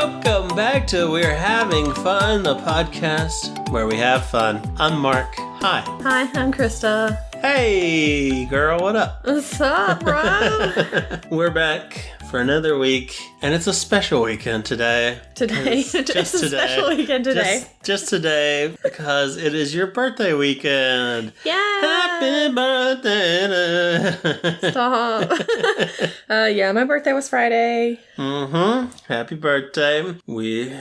Welcome back to We're Having Fun, the podcast where we have fun. I'm Mark. Hi. Hi, I'm Krista. Hey, girl, what up? What's up, bro? We're back for another week, and it's a special weekend today. It's a special weekend today. Just today, because it is your birthday weekend. Yeah. Happy birthday. Stop. Yeah, my birthday was Friday. Happy birthday. We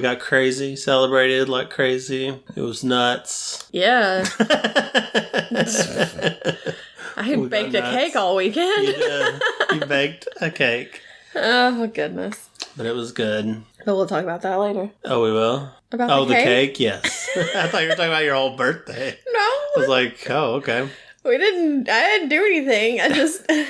got crazy, celebrated like crazy. It was nuts. Yeah. I baked a cake all weekend. You did. You baked a cake. Oh, goodness. But it was good. But we'll talk about that later. Oh, we will? About the cake? Yes. I thought you were talking about your whole birthday. No. I was like, oh, okay. I didn't do anything. I just, I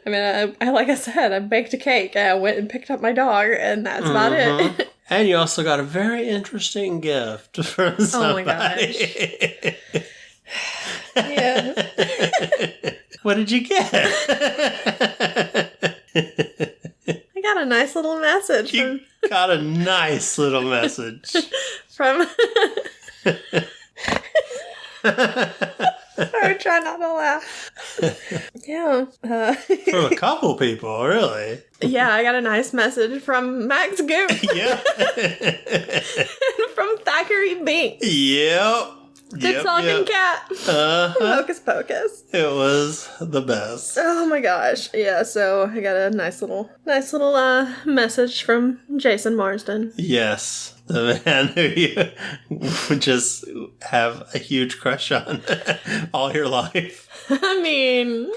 mean, I like I said, I baked a cake. I went and picked up my dog, and that's about it. And you also got a very interesting gift from somebody. Oh my gosh. Yeah. What did you get? I got a nice little message You got a nice little message. from I try not to laugh. Yeah. From a couple people, really. Yeah, I got a nice message from Max Goop. Yeah. From Thackeray Binks. Yep. The talking cat. Hocus Pocus. It was the best. Oh my gosh. Yeah, so I got a nice little message from Jason Marsden. Yes. The man who you just have a huge crush on all your life. I mean,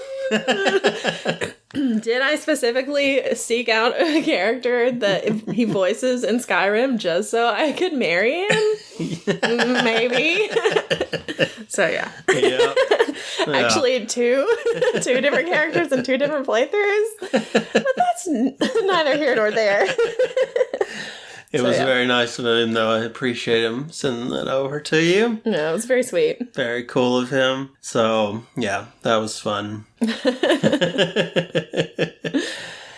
did I specifically seek out a character that he voices in Skyrim just so I could marry him? Maybe. So yeah. Yep. Actually, two different characters in two different playthroughs. But that's neither here nor there. It was very nice of him, though. I appreciate him sending that over to you. Yeah, it was very sweet. Very cool of him. So, yeah, that was fun.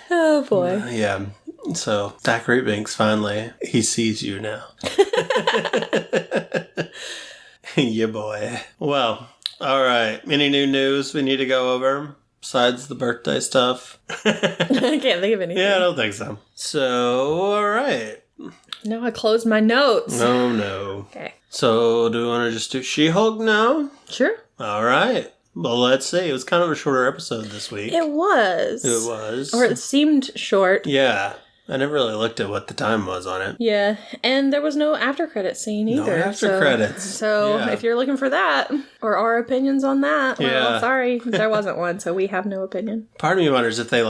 Oh, boy. Yeah. So, Thackeray Binks, finally, he sees you now. Yeah, boy. Well, all right. Any new news we need to go over besides the birthday stuff? I can't think of anything. Yeah, I don't think so. So, all right. Now I closed my notes. No. Okay. So, do we want to just do She-Hulk now? Sure. All right. Well, let's see. It was kind of a shorter episode this week. It was. It was. Or it seemed short. Yeah. I never really looked at what the time was on it. Yeah. And there was no after credit scene either. No after credits. So Yeah. if you're looking for that, or our opinions on that, well, Yeah. sorry, there wasn't one, so we have no opinion. Part of me wonders if they,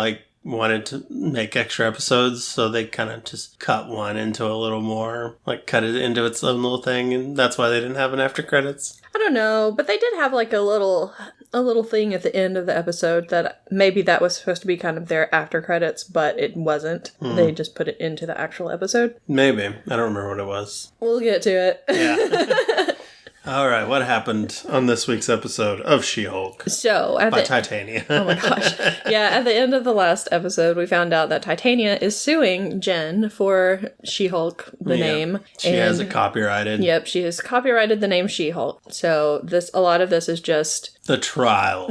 wanted to make extra episodes, so they kind of just cut one into a little more, cut it into its own little thing, and that's why they didn't have an after credits. I don't know, but they did have a little thing at the end of the episode that maybe that was supposed to be kind of their after credits, but it wasn't. They just put it into the actual episode. Maybe. I don't remember what it was. We'll get to it. Yeah. All right, what happened on this week's episode of She-Hulk? So, by Titania. Oh my gosh. Yeah, at the end of the last episode, we found out that Titania is suing Jen for She-Hulk, the name. She has it copyrighted. Yep, she has copyrighted the name She-Hulk. So a lot of this is just the trial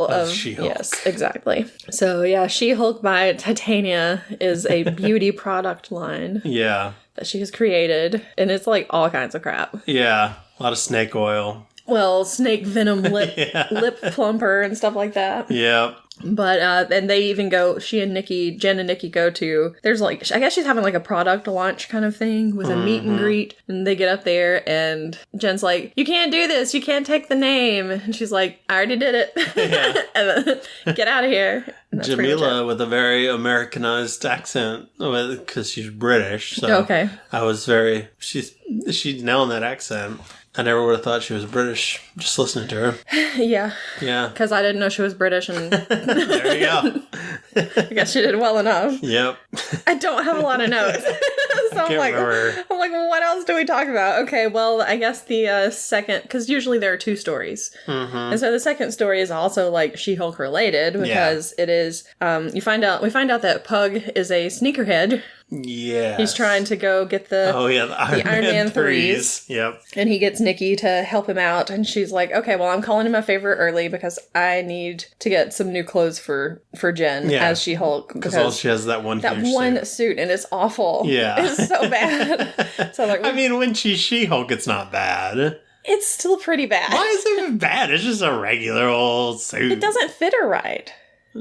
of She-Hulk. Yes, exactly. So yeah, She-Hulk by Titania is a beauty product line. Yeah. That she has created, and it's all kinds of crap. Yeah. A lot of snake oil. Well, snake venom lip plumper and stuff like that. Yep. But, and they even go, Jen and Nikki go to, there's I guess she's having a product launch kind of thing with a meet and greet. And they get up there and Jen's like, you can't do this. You can't take the name. And she's like, I already did it. Yeah. And then, get out of here. Jamila with a very Americanized accent because she's British. So okay. I was she's nailing that accent. I never would have thought she was British just listening to her. Yeah. Yeah. Because I didn't know she was British, and there you go. I guess she did well enough. Yep. I don't have a lot of notes. So I'm like, what else do we talk about? Okay, well, I guess the second, because usually there are two stories. Mm-hmm. And so the second story is also She-Hulk related because it is, we find out that Pug is a sneakerhead. Yeah. He's trying to go get the Iron Man 3s. Yep. And he gets Nikki to help him out. And she's like, okay, well, I'm calling him a favor early because I need to get some new clothes for Jen as She-Hulk. Because all she has is that one suit, and it's awful. Yeah. It's so bad. So like, I mean, when she's She-Hulk, it's not bad. It's still pretty bad. Why is it even bad? It's just a regular old suit. It doesn't fit her right.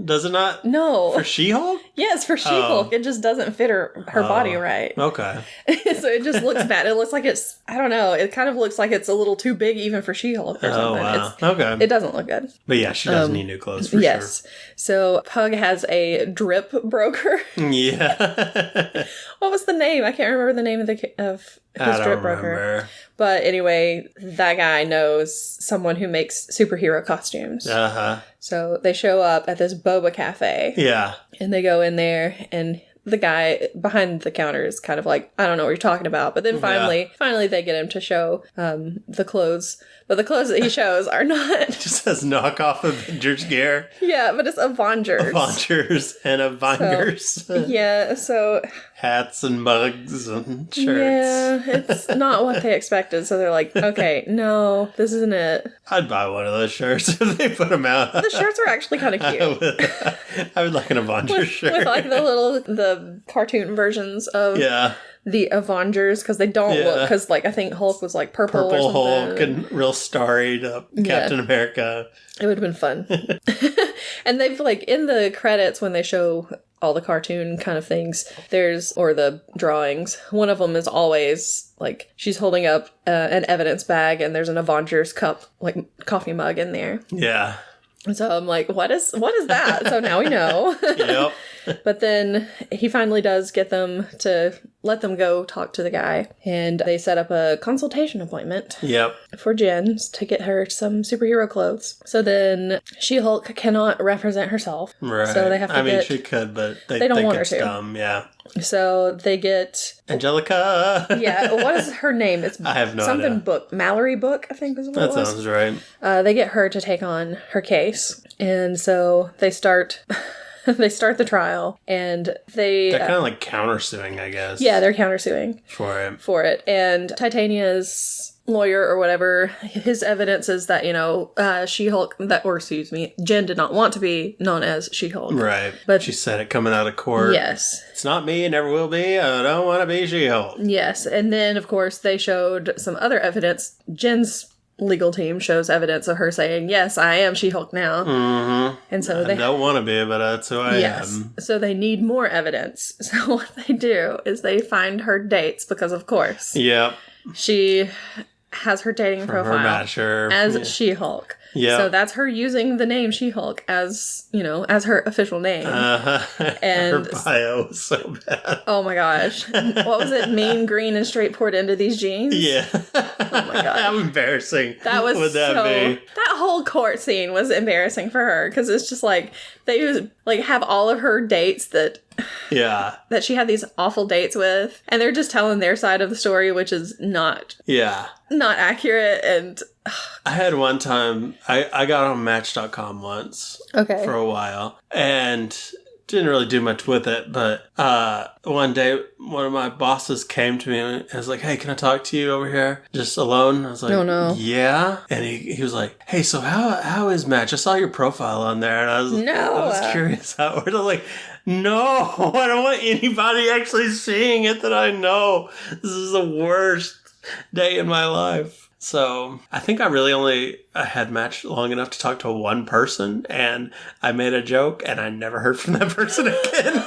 Does it not? No. For She-Hulk? Yes, for She-Hulk. It just doesn't fit her body right. Okay. So it just looks bad. It looks like it's, I don't know, it kind of looks like it's a little too big even for She-Hulk or something. Wow. Okay. It doesn't look good. But yeah, she does need new clothes for sure. Yes. So Pug has a drip broker. Yeah. What was the name? I can't remember the name of his drip broker. Remember. But anyway, that guy knows someone who makes superhero costumes. Uh-huh. So they show up at this boba cafe. Yeah. And they go in there, and the guy behind the counter is kind of like, I don't know what you're talking about. But then finally they get him to show the clothes. But the clothes that he shows are not... It just says knockoff Avengers gear. Yeah, but it's Avengers. Avengers and Avengers. So... Hats and mugs and shirts. Yeah, it's not what they expected. So they're like, okay, no, this isn't it. I'd buy one of those shirts if they put them out. The shirts are actually kind of cute. I would like an Avengers shirt. With like the cartoon versions of... Yeah. The Avengers, because they don't look, because like I think Hulk was like purple or something. Hulk and real starried up Captain America. It would have been fun. And they've like in the credits when they show all the cartoon kind of things, or the drawings, one of them is always like she's holding up an evidence bag and there's an Avengers cup, like coffee mug in there. Yeah. So I'm like, what is that? So now we know. Yep. But then he finally does get them to let them go talk to the guy. And they set up a consultation appointment. Yep. For Jen to get her some superhero clothes. So then She-Hulk cannot represent herself. Right. So they have to she could, but they don't think want it's her to. dumb. Yeah. So they get... Angelica! Yeah, what is her name? It's I have no something idea. Book. Mallory Book, I think is what that it was. Sounds right. They get her to take on her case. And so they start... They start the trial, and they're kind of like countersuing, I guess. Yeah, they're countersuing for it. And Titania's lawyer or whatever, his evidence is that She-Hulk Jen did not want to be known as She-Hulk. Right, but she said it coming out of court. Yes, it's not me, never will be. I don't want to be She-Hulk. Yes, and then of course they showed some other evidence. Jen's legal team shows evidence of her saying, yes, I am She-Hulk now. Mm-hmm. And so they don't want to be, but that's who I am. So they need more evidence. So what they do is they find her dates because, of course, yep, she has her dating profile as She-Hulk. Yeah. So that's her using the name She-Hulk as her official name. And her bio was so bad. Oh my gosh. What was it? Mean, green, and straight poured into these jeans? Yeah. Oh my god. How embarrassing would that be? That whole court scene was embarrassing for her because it's just like they have all of her dates that she had these awful dates with, and they're just telling their side of the story, which is not accurate. And I had one time I got on Match.com once for a while and didn't really do much with it, but one day one of my bosses came to me and was like, hey, can I talk to you over here just alone? I was like, oh no. Yeah. And he was like, hey, so how is Match? I saw your profile on there and I was curious how it was. Like, no, I don't want anybody actually seeing it that I know. This is the worst day in my life. So I think I had Match long enough to talk to one person, and I made a joke, and I never heard from that person again.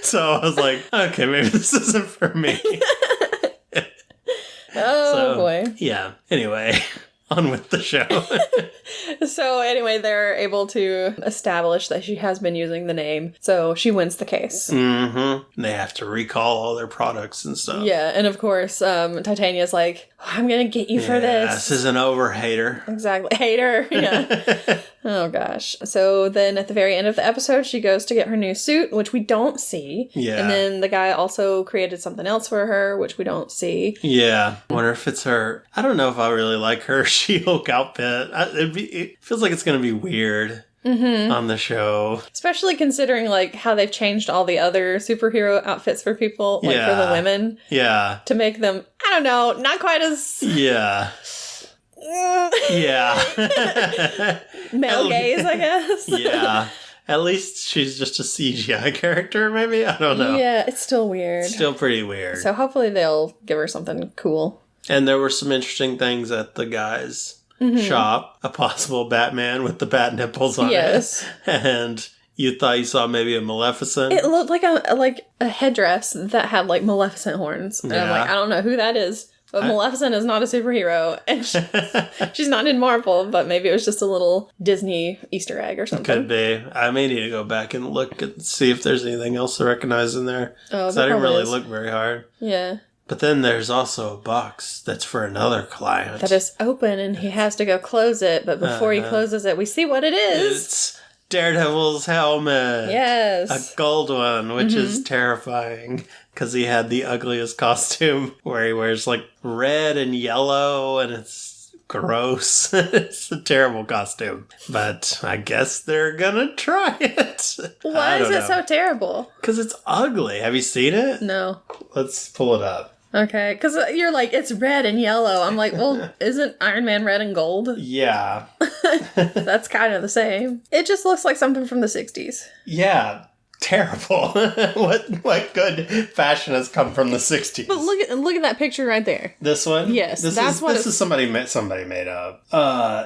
So I was like, okay, maybe this isn't for me. Boy. Yeah. Anyway, on with the show. So anyway, they're able to establish that she has been using the name, so she wins the case. Mm-hmm. And they have to recall all their products and stuff. Yeah, and of course, Titania's like, I'm gonna get you for this. This is an hater. Exactly. Hater. Yeah. Oh gosh. So then at the very end of the episode, she goes to get her new suit, which we don't see. Yeah. And then the guy also created something else for her, which we don't see. Yeah. Wonder if it's her. I don't know if I really like her She-Hulk outfit. It feels like it's going to be weird. on the show. Especially considering, like, how they've changed all the other superhero outfits for people, like, for the women. Yeah. To make them, I don't know, not quite as... Yeah. Yeah. Male gaze, I guess. Yeah. At least she's just a CGI character, maybe? I don't know. Yeah, it's still weird. Still pretty weird. So hopefully they'll give her something cool. And there were some interesting things at the guy's shop. A possible Batman with the bat nipples on it. And you thought you saw maybe a Maleficent. It looked like a headdress that had, like, Maleficent horns. And I'm like, I don't know who that is. But Maleficent is not a superhero, and she's not in Marvel, but maybe it was just a little Disney Easter egg or something. Could be. I may need to go back and look and see if there's anything else to recognize in there. Oh, because I didn't really look very hard. Yeah. But then there's also a box that's for another client. That is open, and he has to go close it, but before he closes it, we see what it is. It's Daredevil's helmet. Yes. A gold one, which is terrifying. Because he had the ugliest costume where he wears like red and yellow and it's gross. It's a terrible costume. But I guess they're gonna try it. Why is it so terrible? Because it's ugly. Have you seen it? No. Let's pull it up. Okay, because you're like, it's red and yellow. I'm like, well, isn't Iron Man red and gold? Yeah. That's kind of the same. It just looks like something from the 60s. Yeah. Terrible. What good fashion has come from the 60s? But look at that picture right there. This one? Yes, this is somebody made up.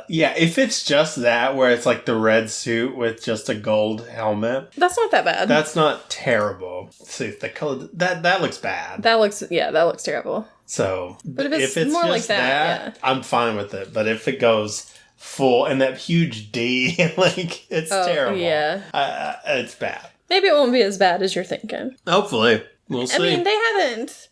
Yeah, if it's just that where it's like the red suit with just a gold helmet. That's not that bad. That's not terrible. See, the color that looks bad. That looks terrible. So, but if it's more just like that, yeah. I'm fine with it. But if it goes full and that huge D, like it's terrible. Yeah. It's bad. Maybe it won't be as bad as you're thinking. Hopefully. We'll see. I mean, they haven't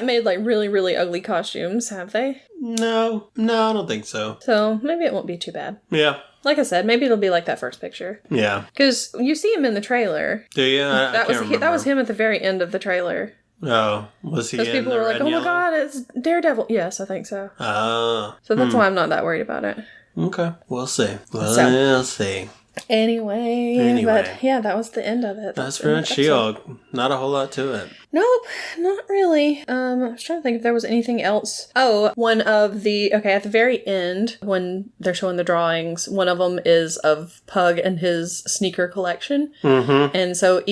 made, like, really, really ugly costumes, have they? No, I don't think so. So, maybe it won't be too bad. Yeah. Like I said, maybe it'll be like that first picture. Yeah. Because you see him in the trailer. Do you? I can't remember. That was him at the very end of the trailer. Oh, was he in the red and yellow? Because people were like, oh my god, it's Daredevil. Yes, I think so. Oh. So that's why I'm not that worried about it. Okay. We'll see. We'll see. Anyway, but yeah, that was the end of it. That's pretty much She-Hulk. Not a whole lot to it. Nope, not really. I was trying to think if there was anything else. Oh, at the very end, when they're showing the drawings, one of them is of Pug and his sneaker collection. Mm-hmm. And so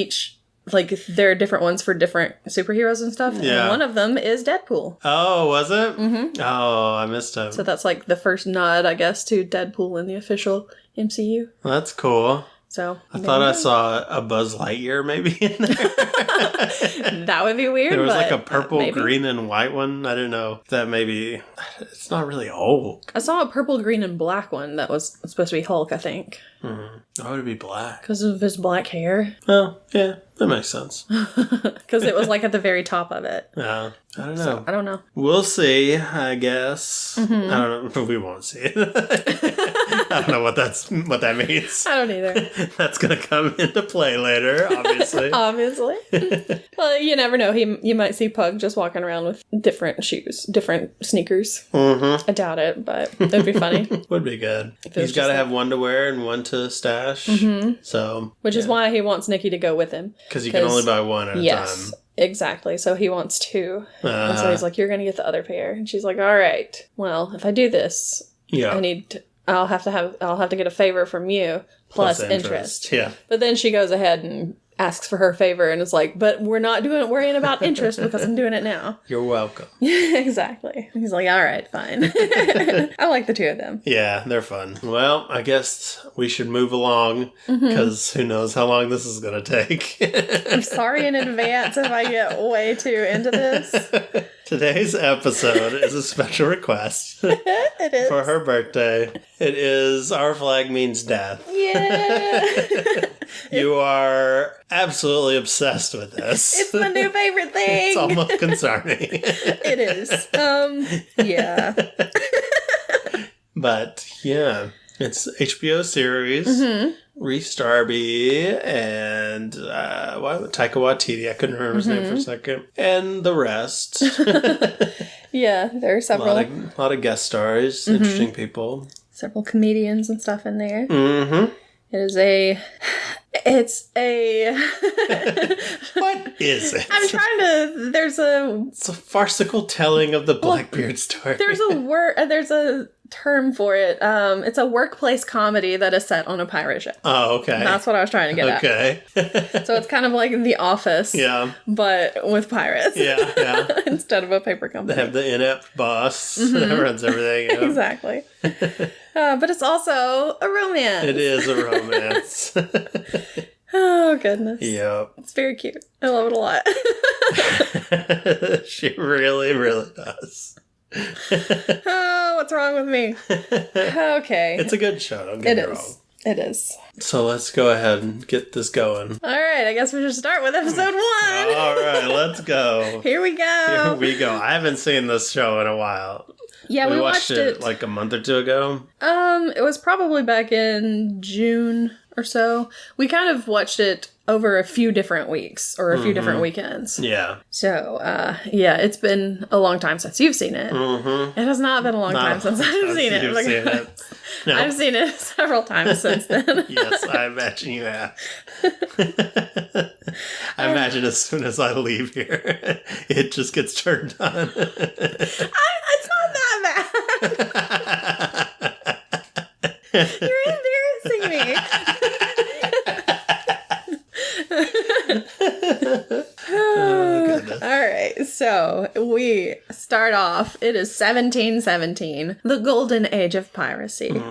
there are different ones for different superheroes and stuff. Yeah. And one of them is Deadpool. Oh, was it? Mm-hmm. Oh, I missed him. So that's like the first nod, I guess, to Deadpool in the official MCU. Well, that's cool. So I thought I saw a Buzz Lightyear maybe in there. That would be weird. There was like a purple, green, and white one. I don't know if that maybe it's not really Hulk. I saw a purple, green, and black one that was supposed to be Hulk, I think. Why would it be black? Because of his black hair. Oh, yeah, that makes sense. Because it was like at the very top of it. I don't know. So, I don't know. We'll see, I guess. Mm-hmm. I don't know. We won't see it. I don't know what that means. I don't either. That's going to come into play later, obviously. Obviously. Well, you never know. You might see Pug just walking around with different shoes, different sneakers. Mm-hmm. I doubt it, but it'd be funny. Would be good. He's got to have one to wear and one to stash. Mm-hmm. So, which is why he wants Nikki to go with him. Because you can only buy one at a time. Exactly. So he wants two. And so he's like, you're going to get the other pair. And she's like, all right. Well, if I do this, I'll have to get a favor from you plus interest. Yeah. But then she goes ahead and asks for her favor and is like, but we're not worrying about interest because I'm doing it now. You're welcome. Exactly. He's like, all right, fine. I like the two of them. Yeah, they're fun. Well, I guess we should move along because who knows how long this is going to take. I'm sorry in advance if I get way too into this. Today's episode is a special request. It is. For her birthday. It is Our Flag Means Death. Yeah. You are absolutely obsessed with this. It's my new favorite thing. It's almost concerning. It is. Yeah. But, yeah. It's HBO series. Mm-hmm. Reese Darby and Taika Waititi. I couldn't remember his name for a second. And the rest. Yeah, there are several. A lot of guest stars. Interesting people. Several comedians and stuff in there. Mm-hmm. It's a... What is it? I'm trying to... It's a farcical telling of the Blackbeard story. There's a term for it. It's a workplace comedy that is set on a pirate ship. Oh, okay. That's what I was trying to get at. Okay. So it's kind of like The Office. Yeah. But with pirates. Yeah. Instead of a paper company. They have the inept boss that runs everything. You know? Exactly. But it's also a romance. It is a romance. Oh, goodness. Yep. It's very cute. I love it a lot. She really, really does. Oh, what's wrong with me? Okay. It's a good show, don't get me wrong. It is. So let's go ahead and get this going. All right, I guess we should start with episode 1. All right, let's go. Here we go. Here we go. I haven't seen this show in a while. Yeah, we watched it like a month or two ago. It was probably back in June or so. We kind of watched it over a few different weeks or a few different weekends. Yeah. So, yeah, it's been a long time since you've seen it. Mm-hmm. It has not been a long time since I've seen it. You've seen it. No. I've seen it several times since then. Yes, I imagine you have. I imagine as soon as I leave here, it just gets turned on. It's not that bad. You're embarrassing me. Oh, goodness. All right, so we start off. It is 1717, the golden age of piracy.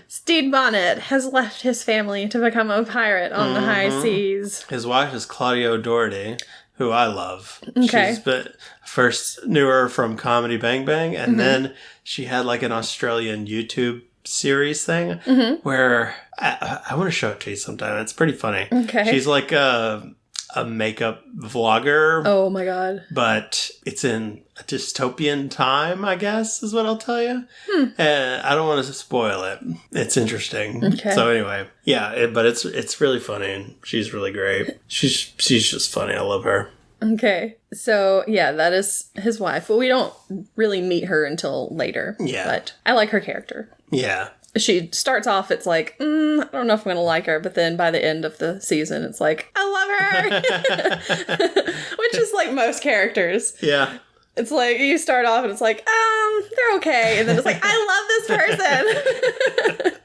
Stede Bonnet has left his family to become a pirate on the high seas. His wife is Claudia O'Doherty, who I love. Okay. She's first knew her from Comedy Bang Bang, and then she had like an Australian YouTube series thing where I want to show it to you sometime. It's pretty funny. Okay. She's like a makeup vlogger. Oh my god. But it's in a dystopian time, I guess, is what I'll tell you. I don't want to spoil it. It's interesting. Okay. So anyway, yeah, but it's really funny, and she's really great. She's just funny. I love her. Okay. So, yeah, that is his wife. But we don't really meet her until later. Yeah. But I like her character. Yeah. She starts off, it's like, I don't know if I'm going to like her. But then by the end of the season, it's like, I love her. Which is like most characters. Yeah. It's like, you start off and it's like, they're okay. And then it's like, I love this person.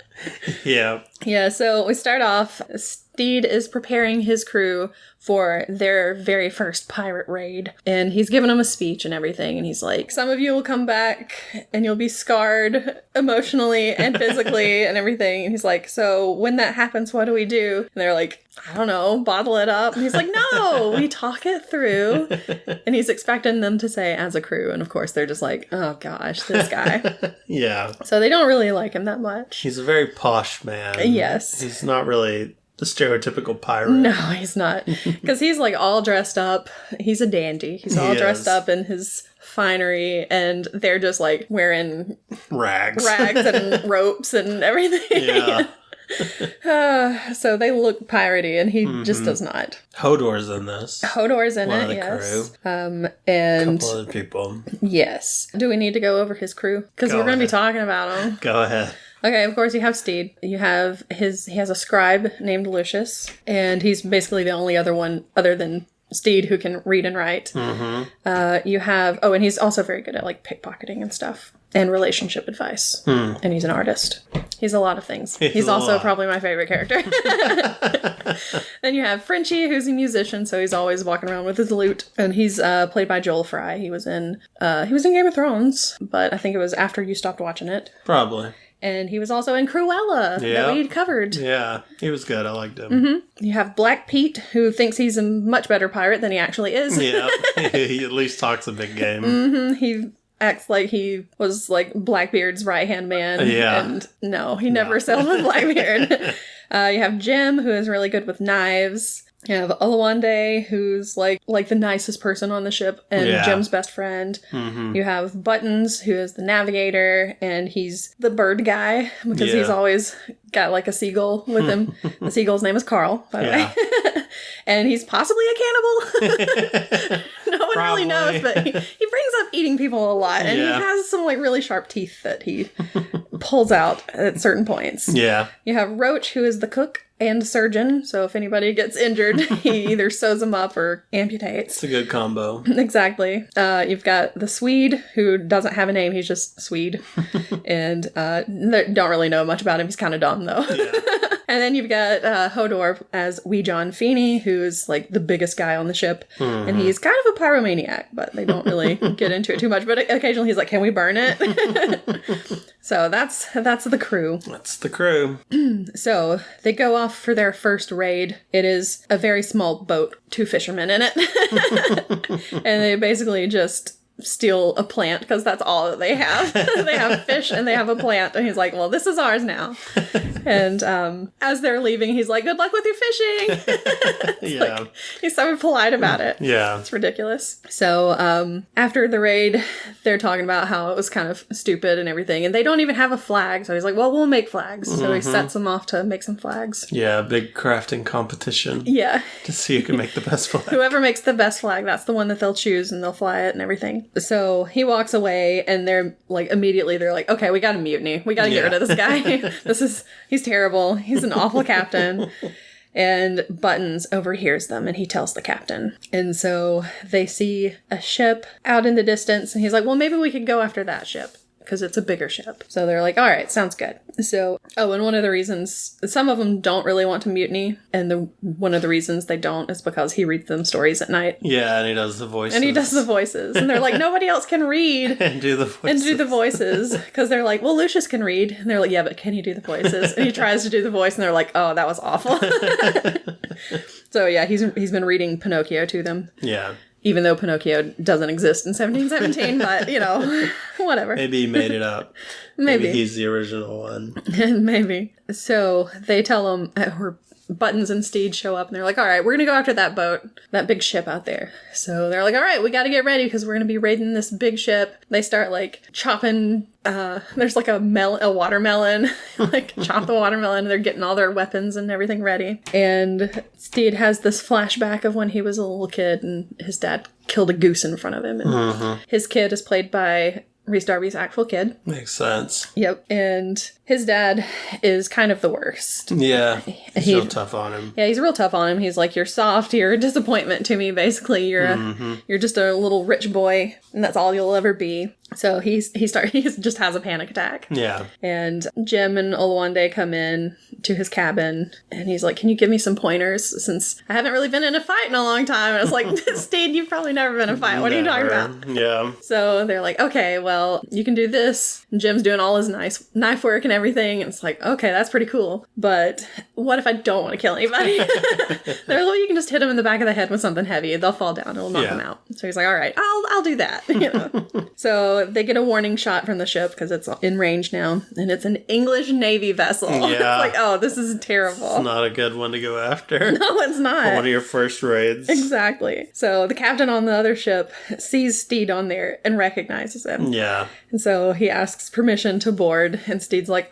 Yeah. Yeah, so we start off, Stede is preparing his crew for their very first pirate raid. And he's giving them a speech and everything. And he's like, some of you will come back and you'll be scarred emotionally and physically and everything. And he's like, so when that happens, what do we do? And they're like, I don't know, bottle it up. And he's like, no, we talk it through. And he's expecting them to say as a crew. And of course, they're just like, oh gosh, this guy. Yeah. So they don't really like him that much. He's a very posh man. Yes. He's not really the stereotypical pirate. No, he's not. Because he's like all dressed up. He's a dandy. He's all dressed up in his finery, and they're just like wearing rags and ropes and everything. Yeah. So they look piratey, and he just does not. Hodor's in this. Hodor's in One it, of the yes. crew. And A couple other people. yes. Do we need to go over his crew? Because we're going to be talking about him. Go ahead. Okay, of course you have Stede. You have he has a scribe named Lucius, and he's basically the only other one other than Stede who can read and write. You have, and he's also very good at like pickpocketing and stuff and relationship advice. And he's an artist. He's a lot of things. He's also probably my favorite character. Then you have Frenchie, who's a musician, so he's always walking around with his lute, and he's played by Joel Fry. He was in Game of Thrones, but I think it was after you stopped watching it. Probably. And he was also in Cruella that we'd covered. Yeah, he was good. I liked him. You have Black Pete, who thinks he's a much better pirate than he actually is. Yeah, he at least talks a big game. He acts like he was like Blackbeard's right-hand man. Yeah. And no, he never sailed with Blackbeard. You have Jim, who is really good with knives. You have Oluwande, who's like the nicest person on the ship and Jim's best friend. You have Buttons, who is the navigator, and he's the bird guy because he's always got like a seagull with him. The seagull's name is Carl, by the way. And he's possibly a cannibal. one really knows, but he brings up eating people a lot, and he has some like really sharp teeth that he pulls out at certain points. Yeah. You have Roach, who is the cook and surgeon, so if anybody gets injured, he either sews them up or amputates. It's a good combo. Exactly. You've got the Swede, who doesn't have a name, he's just Swede. And don't really know much about him, he's kind of dumb though. Yeah. And then you've got Hodor as Wee John Feeney, who's like the biggest guy on the ship. Mm-hmm. And he's kind of a pyromaniac, but they don't really get into it too much. But occasionally he's like, can we burn it? So that's the crew. That's the crew. So they go off for their first raid. It is a very small boat, 2 fishermen in it. And they basically just steal a plant because that's all that they have. They have fish and they have a plant, and he's like, well, this is ours now. And as they're leaving, he's like, good luck with your fishing. Like, he's so polite about it. Yeah, it's ridiculous. So after the raid, they're talking about how it was kind of stupid and everything, and they don't even have a flag. So he's like, well, we'll make flags. So he sets them off to make some flags. Yeah, big crafting competition. Yeah, to see who can make the best flag. Whoever makes the best flag, that's the one that they'll choose, and they'll fly it and everything. So he walks away, and they're like, immediately they're like, okay, we got a mutiny. We got to get rid of this guy. He's terrible. He's an awful captain. And Buttons overhears them, and he tells the captain. And so they see a ship out in the distance, and he's like, well, maybe we could go after that ship, because it's a bigger ship. So they're like, all right, sounds good. So, and one of the reasons, some of them don't really want to mutiny, and one of the reasons they don't is because he reads them stories at night. Yeah, and he does the voices. And they're like, nobody else can read. And do the voices. Because they're like, well, Lucius can read. And they're like, yeah, but can he do the voices? And he tries to do the voice, and they're like, oh, that was awful. So yeah, he's been reading Pinocchio to them. Yeah. Even though Pinocchio doesn't exist in 1717, but, whatever. Maybe he made it up. Maybe he's the original one. Maybe. So they tell him, Buttons and Steed show up, and they're like, all right, we're going to go after that boat, that big ship out there. So they're like, all right, we got to get ready because we're going to be raiding this big ship. They start, like, chopping, there's, like, a watermelon, like, chop the watermelon, and they're getting all their weapons and everything ready. And Steed has this flashback of when he was a little kid, and his dad killed a goose in front of him. And his kid is played by Rhys Darby's actual kid. Makes sense. Yep. And his dad is kind of the worst. Yeah. He's real tough on him. Yeah, he's real tough on him. He's like, you're soft, you're a disappointment to me, basically. You're just a little rich boy, and that's all you'll ever be. So he just has a panic attack. Yeah. And Jim and Oluwande come in to his cabin, and he's like, can you give me some pointers, since I haven't really been in a fight in a long time? And it's like, Steed, you've probably never been in a fight. What are you talking about? Yeah. So they're like, okay, well, you can do this. And Jim's doing all his nice knife work and everything. And it's like, okay, that's pretty cool. But what if I don't want to kill anybody? They're like, well, you can just hit them in the back of the head with something heavy. They'll fall down. It'll knock them out. So he's like, all right, I'll do that. So they get a warning shot from the ship because it's in range now, and it's an English Navy vessel. Yeah. It's like, oh, this is terrible. It's not a good one to go after. No, it's not. For one of your first raids. Exactly. So the captain on the other ship sees Steed on there and recognizes him. Yeah. And so he asks permission to board, and Steed's like,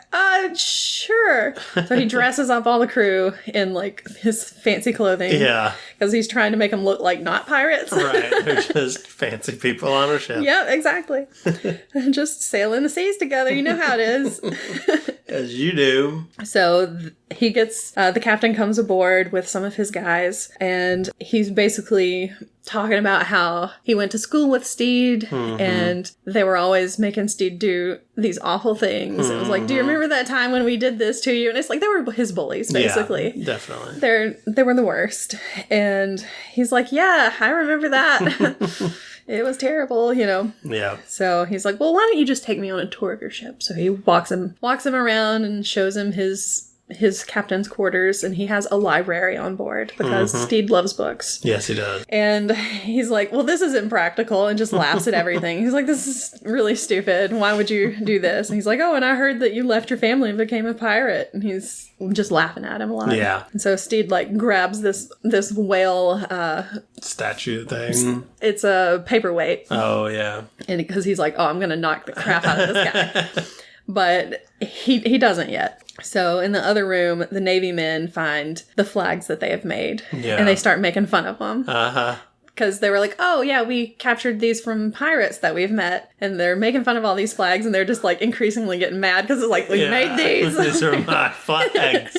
sure. So he dresses up all the crew in, like, his fancy clothing. Yeah. Because he's trying to make them look like not pirates. Right. They're just fancy people on a ship. Yep, exactly. Just sailing the seas together. You know how it is. As you do. So he gets, the captain comes aboard with some of his guys, and he's basically talking about how he went to school with Steed, and they were always making Steed do these awful things. It was like, do you remember that time when we did this to you? And it's like, they were his bullies, basically. Yeah, definitely. They were the worst. And he's like, yeah, I remember that. It was terrible, Yeah. So he's like, well, why don't you just take me on a tour of your ship? So he walks him around and shows him his captain's quarters, and he has a library on board because Steed loves books. Yes, he does. And he's like, well, this is impractical, and just laughs at everything. He's like, this is really stupid. Why would you do this? And he's like, oh, and I heard that you left your family and became a pirate. And he's just laughing at him a lot. Yeah. And so Steed, like, grabs this whale statue thing. It's a paperweight. Oh, yeah. And because he's like, oh, I'm gonna knock the crap out of this guy. But he doesn't yet. So in the other room, the Navy men find the flags that they have made. Yeah. And they start making fun of them. because they were like, oh yeah, we captured these from pirates that we've met, and they're making fun of all these flags, and they're just like increasingly getting mad because it's like, we made these. These are my flags.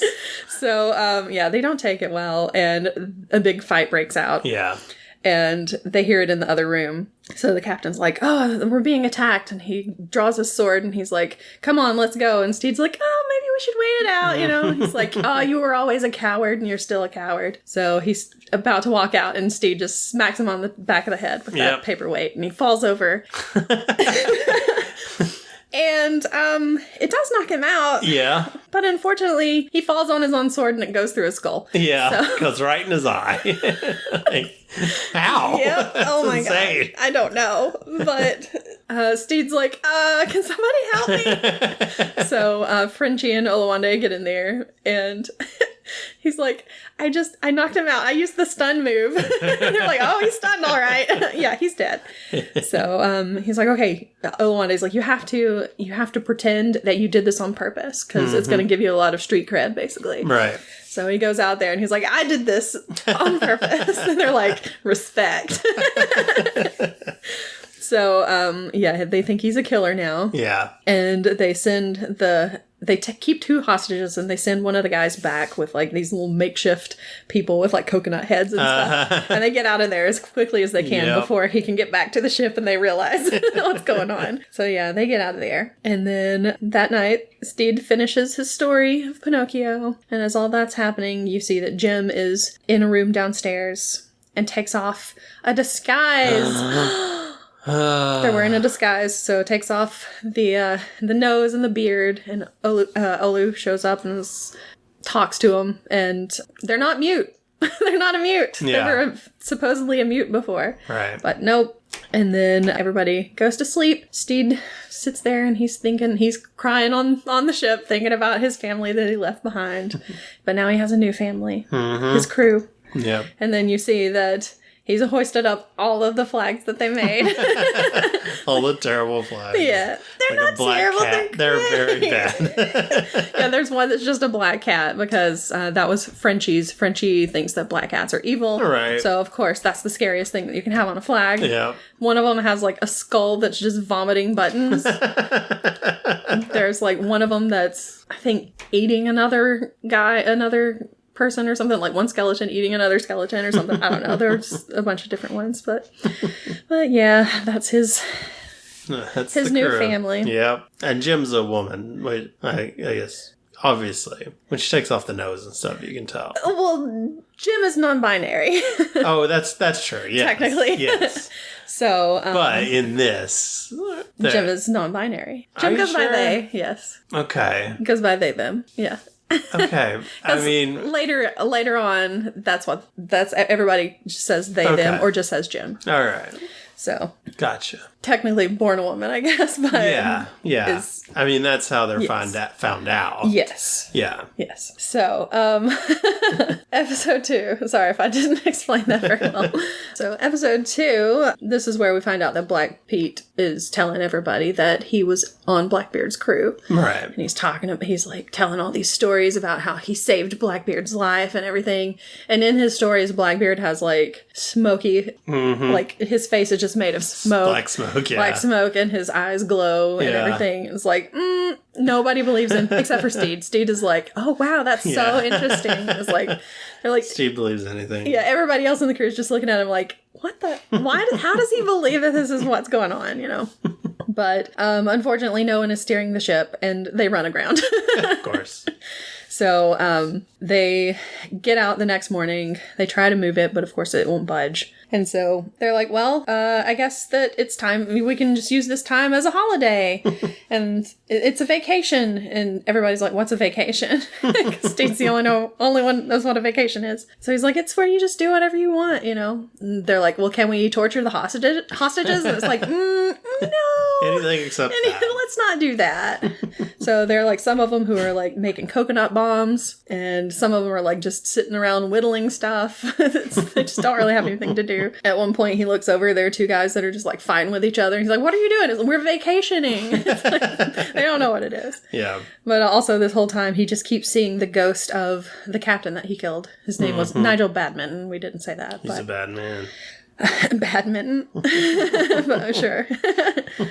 So, they don't take it well, and a big fight breaks out. Yeah. And they hear it in the other room. So the captain's like, oh, we're being attacked. And he draws his sword and he's like, come on, let's go. And Steed's like, oh, maybe we should wait it out. You know, he's like, oh, you were always a coward and you're still a coward. So he's about to walk out and Steed just smacks him on the back of the head with that paperweight and he falls over. And it does knock him out. Yeah. But unfortunately, he falls on his own sword and it goes through his skull. Yeah, so. Goes right in his eye. Like, how? Yep. Oh my god. I don't know. But Steed's like, can somebody help me? So Frenchie and Oluwande get in there and he's like, I knocked him out. I used the stun move. And they're like, oh, he's stunned, all right. Yeah, he's dead. So he's like, okay. Oluwande's like, you have to pretend that you did this on purpose because it's going to give you a lot of street cred, basically. Right. So he goes out there and he's like, I did this on purpose. And they're like, respect. So, they think he's a killer now. Yeah. And they send keep 2 hostages and they send one of the guys back with like these little makeshift people with like coconut heads and stuff. And they get out of there as quickly as they can before he can get back to the ship and they realize what's going on. So they get out of there. And then that night, Steed finishes his story of Pinocchio. And as all that's happening, you see that Jim is in a room downstairs and takes off a disguise. They're wearing a disguise, so it takes off the nose and the beard, and Olu shows up and talks to him, and they're not mute. They're not a mute. Yeah. They were supposedly a mute before. Right. But nope. And then everybody goes to sleep. Steed sits there and he's crying on the ship, thinking about his family that he left behind. But now he has a new family. Mm-hmm. His crew. Yeah. And then you see that he's hoisted up all of the flags that they made. All the terrible flags. Yeah. They're like not terrible. Cat. They're very bad. Yeah, there's one that's just a black cat because that was Frenchie's. Frenchie thinks that black cats are evil. Right. So, of course, that's the scariest thing that you can have on a flag. Yeah. One of them has like a skull that's just vomiting buttons. There's like one of them that's, I think, eating another person or something, like one skeleton eating another skeleton or something. I don't know. There's a bunch of different ones, but yeah, that's his new family. Yeah, and Jim's a woman. Wait, I guess obviously when she takes off the nose and stuff, you can tell. Well, Jim is non-binary. Oh, that's true. Yes. Technically, yes. So, but in this, Jim is non-binary. Jim goes by they. Yes. Okay. Goes by they them. Yeah. Okay. I mean, later on, that's everybody just says they them or just says Jim. All right. So gotcha. Technically born a woman, I guess, but yeah. I mean, that's how they're found out. Yes. Yeah. Yes. So, episode 2. Sorry if I didn't explain that very well. So, episode 2, this is where we find out that Black Pete is telling everybody that he was on Blackbeard's crew. Right. And he's like telling all these stories about how he saved Blackbeard's life and everything. And in his stories, Blackbeard has like smoky, like his face is just made of smoke. Black smoke, yeah. Black smoke, and his eyes glow and everything. It's like, nobody believes him except for Steed. Steed is like, oh wow, that's so interesting. It's like, they're like, Steed believes anything. Yeah, everybody else in the crew is just looking at him like, how does he believe that this is what's going on, you know? But unfortunately, no one is steering the ship, and they run aground. Of course. So they get out the next morning. They try to move it, but of course it won't budge. And so they're like, well, I guess that it's time. We can just use this time as a holiday. And it's a vacation. And everybody's like, what's a vacation? Because Steed's the only one knows what a vacation is. So he's like, it's where you just do whatever you want, you know? And they're like, well, can we torture the hostages? And it's like, no. Anything except that. Let's not do that. So there are like some of them who are like making coconut bombs. And some of them are like just sitting around whittling stuff. They just don't really have anything to do. At one point, he looks over. There are 2 guys that are just like fighting with each other. He's like, "What are you doing?" It's like, "We're vacationing." They don't know what it is. Yeah. But also, this whole time, he just keeps seeing the ghost of the captain that he killed. His name was Nigel Badman. We didn't say that. He's a bad man. Badminton. But sure.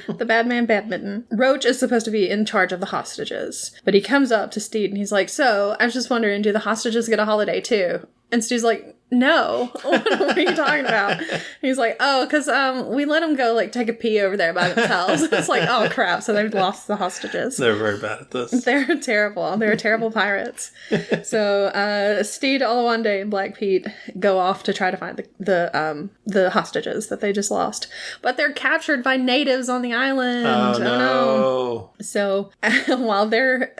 The bad man badminton. Roach is supposed to be in charge of the hostages. But he comes up to Steed and he's like, so, I was just wondering, do the hostages get a holiday too? And Steve's like, no. What are you talking about? And he's like, oh, because we let them go, like, take a pee over there by themselves. It's like, oh, crap. So they've lost the hostages. They're very bad at this. They're terrible. They're terrible pirates. So Steed, Oluwande, and Black Pete go off to try to find the hostages that they just lost. But they're captured by natives on the island. Oh, no. So while they're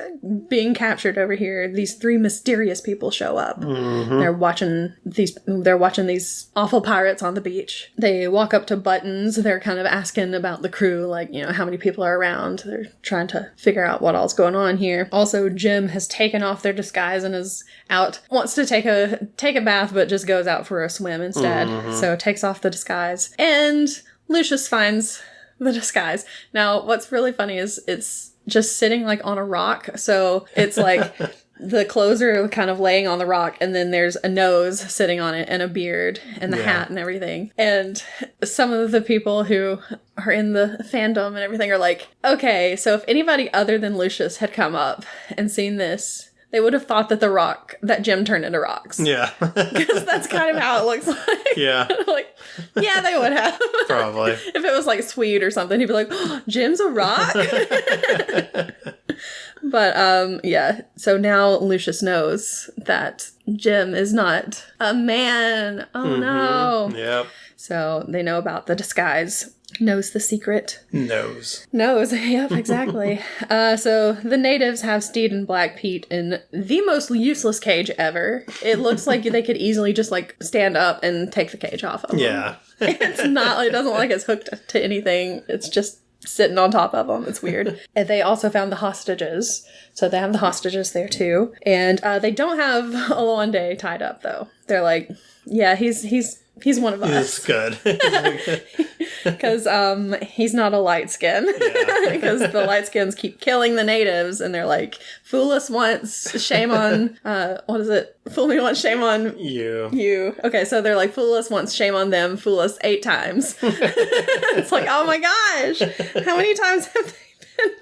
being captured over here, these 3 mysterious people show up. Mm-hmm. They're watching these awful pirates on the beach. They walk up to Buttons. They're kind of asking about the crew, like, how many people are around. They're trying to figure out what all's going on here. Also, Jim has taken off their disguise and is out, wants to take a bath, but just goes out for a swim instead. Mm-hmm. So takes off the disguise. And Lucius finds the disguise. Now, what's really funny is it's just sitting like on a rock. So it's like the clothes are kind of laying on the rock, and then there's a nose sitting on it and a beard and the hat and everything. And some of the people who are in the fandom and everything are like, okay, so if anybody other than Lucius had come up and seen this, they would have thought that Jim turned into rocks. Yeah. Because that's kind of how it looks like. Yeah. Like, yeah, they would have. Probably. If it was like Swede or something, he'd be like, oh, Jim's a rock? But, yeah. So now Lucius knows that Jim is not a man. Oh, no. Yep. So they know about the disguise. Knows the secret. Knows. Yep, exactly. So the natives have Steed and Black Pete in the most useless cage ever. It looks like they could easily just like stand up and take the cage off of them. Yeah. It's not, it doesn't look like it's hooked to anything. It's just sitting on top of them. It's weird. And they also found the hostages. So they have the hostages there too. And they don't have Oluwande tied up though. They're like, yeah, he's one of us. He's good. Because he's not a light skin. Because the light skins keep killing the natives, and they're like, fool us once, shame on, what is it? Fool me once, shame on you. Okay, so they're like, fool us once, shame on them, fool us 8 times. It's like, oh my gosh, how many times have they been...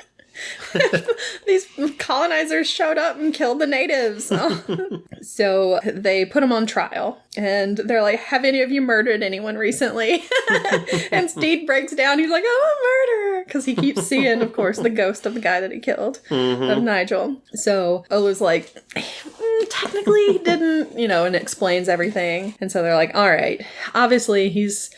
These colonizers showed up and killed the natives. So they put him on trial, and they're like, have any of you murdered anyone recently? And Steed breaks down. He's like, I'm a murderer, because he keeps seeing, of course, the ghost of the guy that he killed, of Nigel. So Olu's like, technically he didn't, and explains everything. And so they're like, all right, obviously he's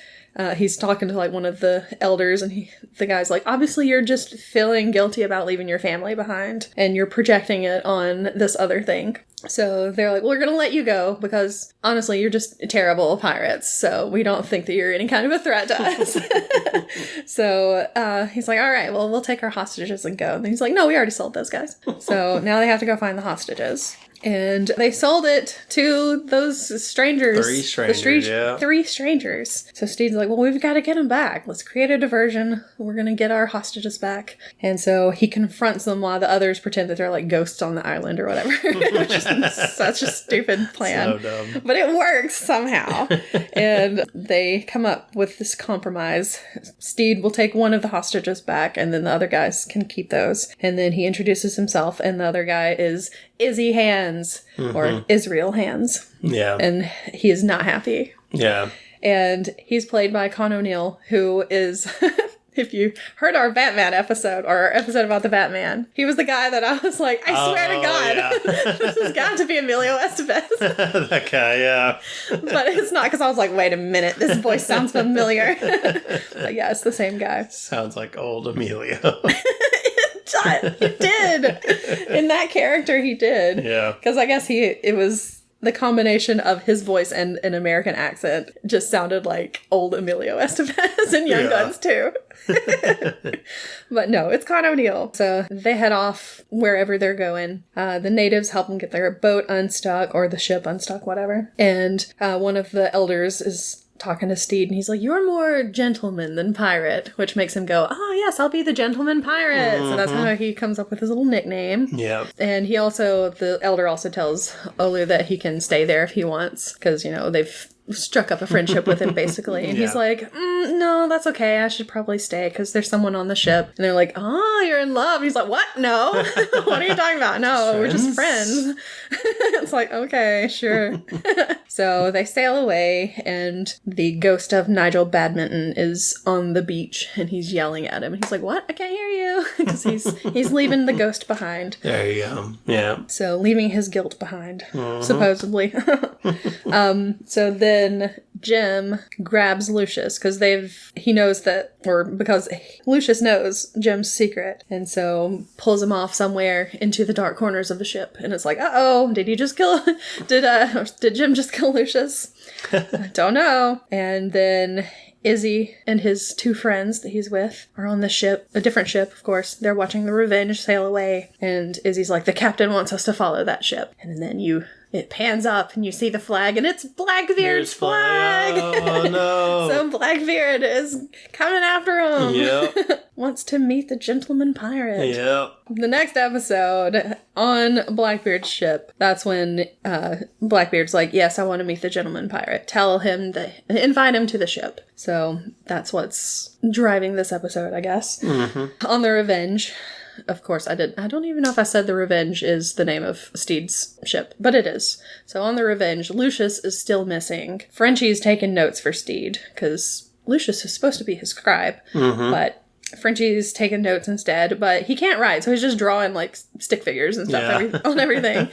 talking to like one of the elders, and the guy's like, obviously you're just feeling guilty about leaving your family behind, and you're projecting it on this other thing. So they're like, well, we're gonna let you go because honestly you're just terrible pirates, so we don't think that you're any kind of a threat to us. So he's like, all right, well, we'll take our hostages and go. And he's like, no, we already sold those guys. So now they have to go find the hostages. And they sold it to those strangers. 3 strangers, 3 strangers. So Steve's like, well, we've got to get them back. Let's create a diversion. We're going to get our hostages back. And so he confronts them while the others pretend that they're like ghosts on the island or whatever. Which is such a stupid plan. So dumb. But it works somehow. And they come up with this compromise. Steed will take one of the hostages back, and then the other guys can keep those. And then he introduces himself, and the other guy is Izzy Hands, or Israel Hands. Yeah. And he is not happy. Yeah. And he's played by Con O'Neill, who is, if you heard our Batman episode, or our episode about the Batman, he was the guy that I was like, I swear to God, this has got to be Emilio Estevez. That guy, yeah. But it's not, because I was like, wait a minute, this voice sounds familiar. But yeah, it's the same guy. Sounds like old Emilio. He did. In that character, he did. Yeah. Because I guess it was the combination of his voice and an American accent just sounded like old Emilio Estevez in Young Guns too. But no, it's Con O'Neill. So they head off wherever they're going. The natives help them get their boat unstuck, or the ship unstuck, whatever. And one of the elders is talking to Steed, and he's like, you're more gentleman than pirate, which makes him go, oh yes, I'll be the gentleman pirate. So that's how he comes up with his little nickname. Yeah. And the elder also tells Olu that he can stay there if he wants, because they've struck up a friendship with him, basically. And he's like, no, that's okay. I should probably stay because there's someone on the ship. And they're like, oh, you're in love. He's like, what? No. What are you talking about? No, we're just friends. It's like, okay, sure. So they sail away, and the ghost of Nigel Badminton is on the beach, and he's yelling at him. And he's like, what? I can't hear you. Because he's leaving the ghost behind. There you go. Yeah. So leaving his guilt behind, supposedly. So then Jem grabs Lucius because because Lucius knows Jem's secret, and so pulls him off somewhere into the dark corners of the ship. And it's like, uh-oh, did Jem just kill Lucius? I don't know. And then Izzy and his two friends that he's with are on the ship, a different ship, of course. They're watching the Revenge sail away, and Izzy's like, the captain wants us to follow that ship. And then it pans up and you see the flag, and it's Blackbeard's flag. Oh, no. So Blackbeard is coming after him. Yep. Wants to meet the gentleman pirate. Yep. The next episode on Blackbeard's ship, that's when Blackbeard's like, yes, I want to meet the gentleman pirate. Tell him to invite him to the ship. So that's what's driving this episode, I guess. Mm-hmm. On the Revenge. Of course, I don't even know if I said the Revenge is the name of Steed's ship, but it is. So on the Revenge, Lucius is still missing. Frenchie's taking notes for Steed, because Lucius is supposed to be his scribe, but Frenchie's taking notes instead, but he can't write, so he's just drawing, like, stick figures and stuff on everything.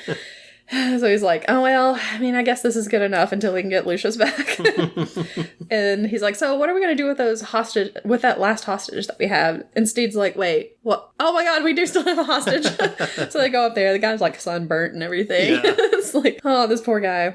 So he's like, oh, well, I mean, I guess this is good enough until we can get Lucius back. And he's like, so what are we going to do with that last hostage that we have? And Steed's like, wait, what? Oh my God, we do still have a hostage. So they go up there. The guy's like sunburnt and everything. Yeah. It's like, oh, this poor guy.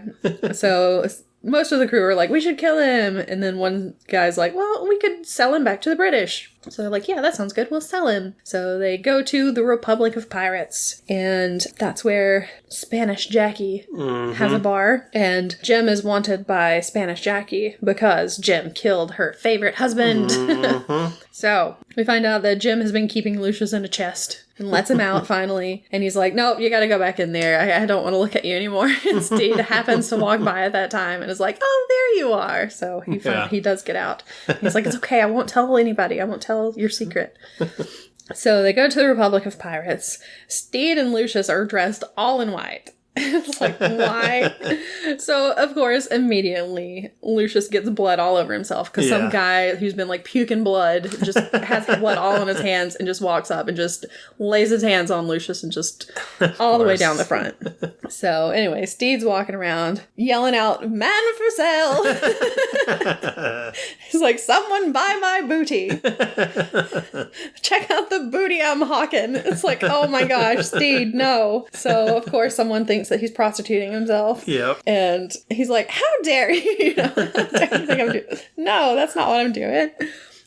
So most of the crew are like, we should kill him. And then one guy's like, well, we could sell him back to the British. So they're like, yeah, that sounds good. We'll sell him. So they go to the Republic of Pirates. And that's where Spanish Jackie has a bar. And Jem is wanted by Spanish Jackie because Jem killed her favorite husband. So we find out that Jem has been keeping Lucius in a chest and lets him out finally. And he's like, nope, you gotta go back in there. I don't want to look at you anymore. And Steed happens to walk by at that time and is like, oh, there you are. So he does get out. He's like, it's okay. I won't tell anybody. I won't tell your secret. So they go to the Republic of Pirates. Steed and Lucius are dressed all in white. It's like, why? So, of course, immediately, Lucius gets blood all over himself because some guy who's been, like, puking blood just has blood all on his hands and just walks up and just lays his hands on Lucius and just all the way down the front. So, anyway, Steed's walking around yelling out, man for sale! He's like, someone buy my booty! Check out the booty I'm hawking! It's like, oh my gosh, Steed, no! So, of course, someone thinks that he's prostituting himself. Yep. And he's like, how dare you? How dare you think I'm doing? No, that's not what I'm doing.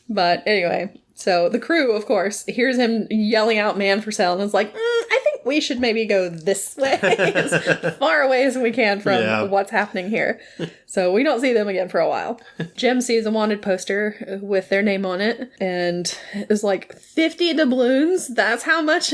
But anyway, so the crew, of course, hears him yelling out man for sale and is like, I think we should maybe go this way, as far away as we can from what's happening here. So we don't see them again for a while. Jem sees a wanted poster with their name on it and is like, 50 doubloons? That's how much,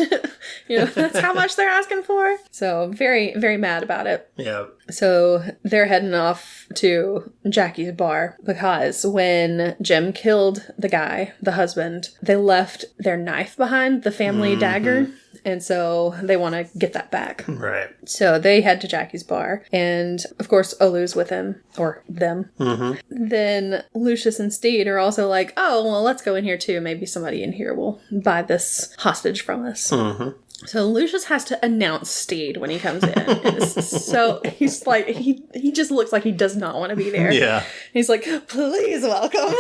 that's how much they're asking for. So very, very mad about it. Yeah. So they're heading off to Jackie's bar because when Jem killed the guy, the husband, they left their knife behind, the family dagger. And so they want to get that back. Right. So they head to Jackie's bar. And, of course, Olu's with him. Or them. Then Lucius and Steed are also like, oh, well, let's go in here, too. Maybe somebody in here will buy this hostage from us. So Lucius has to announce Steed when he comes in. So he's like, he just looks like he does not want to be there. Yeah. He's like, please welcome.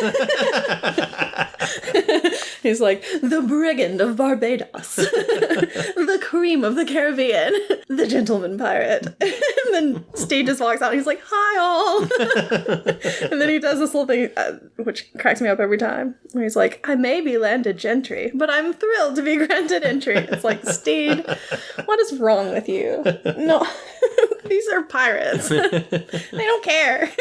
He's like, the brigand of Barbados. The cream of the Caribbean. The gentleman pirate. And then Steed just walks out and he's like, hi all. And then he does this little thing, which cracks me up every time. Where he's like, I may be landed gentry, but I'm thrilled to be granted entry. It's like, Steed, what is wrong with you? No, these are pirates. They don't care.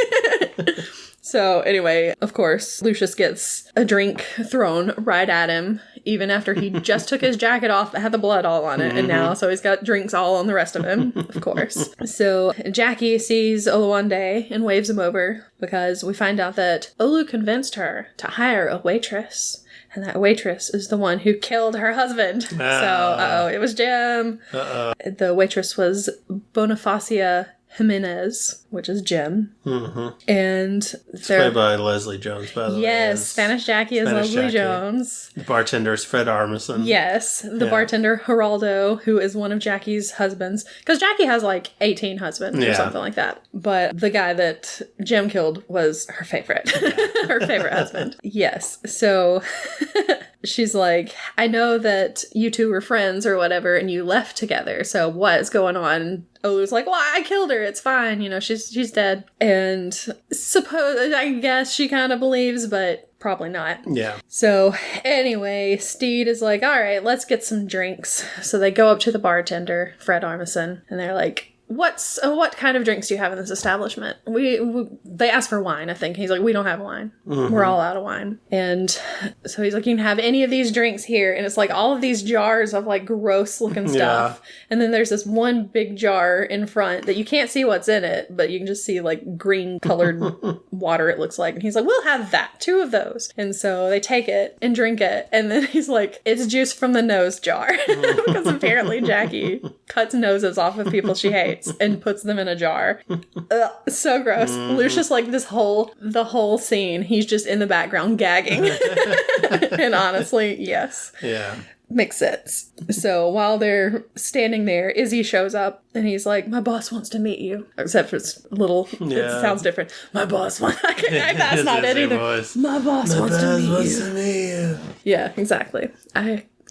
So anyway, of course, Lucius gets a drink thrown right at him even after he just took his jacket off that had the blood all on it, and now, so he's got drinks all on the rest of him, of course. So Jackie sees Olu one day and waves him over, because we find out that Olu convinced her to hire a waitress. And that waitress is the one who killed her husband. So, it was Jim. The waitress was Bonifacia Jimenez, which is Jim. And it's played by Leslie Jones, by the way. Yes, Spanish Jackie is Leslie Jones. The bartender is Fred Armisen. Yes, the bartender Geraldo, who is one of Jackie's husbands. Because Jackie has like 18 husbands or something like that. But the guy that Jim killed was her favorite. Her favorite husband. Yes, so... She's like, I know that you two were friends or whatever, and you left together, so what is going on? And Olu's like, well, I killed her, it's fine, you know, she's dead. And I guess she kind of believes, but probably not. Yeah. So, anyway, Steed is like, all right, let's get some drinks. So they go up to the bartender, Fred Armisen, and they're like, what kind of drinks do you have in this establishment? They ask for wine, I think. He's like, we don't have wine. We're all out of wine. And so he's like, you can have any of these drinks here. And it's like all of these jars of like gross looking stuff. And then there's this one big jar in front that you can't see what's in it, but you can just see like green colored water, it looks like. And he's like, we'll have that, 2 of those. And so they take it and drink it. And then he's like, it's juice from the nose jar. Because apparently Jackie cuts noses off of people she hates and puts them in a jar. Ugh, so gross. Lucius, like the whole scene, he's just in the background gagging. And honestly, yes. Yeah. Makes sense. So while they're standing there, Izzy shows up and he's like, my boss wants to meet you. Except for it's little, it sounds different. My boss wants, that's not it either. Voice. My boss wants to meet you. Yeah, exactly.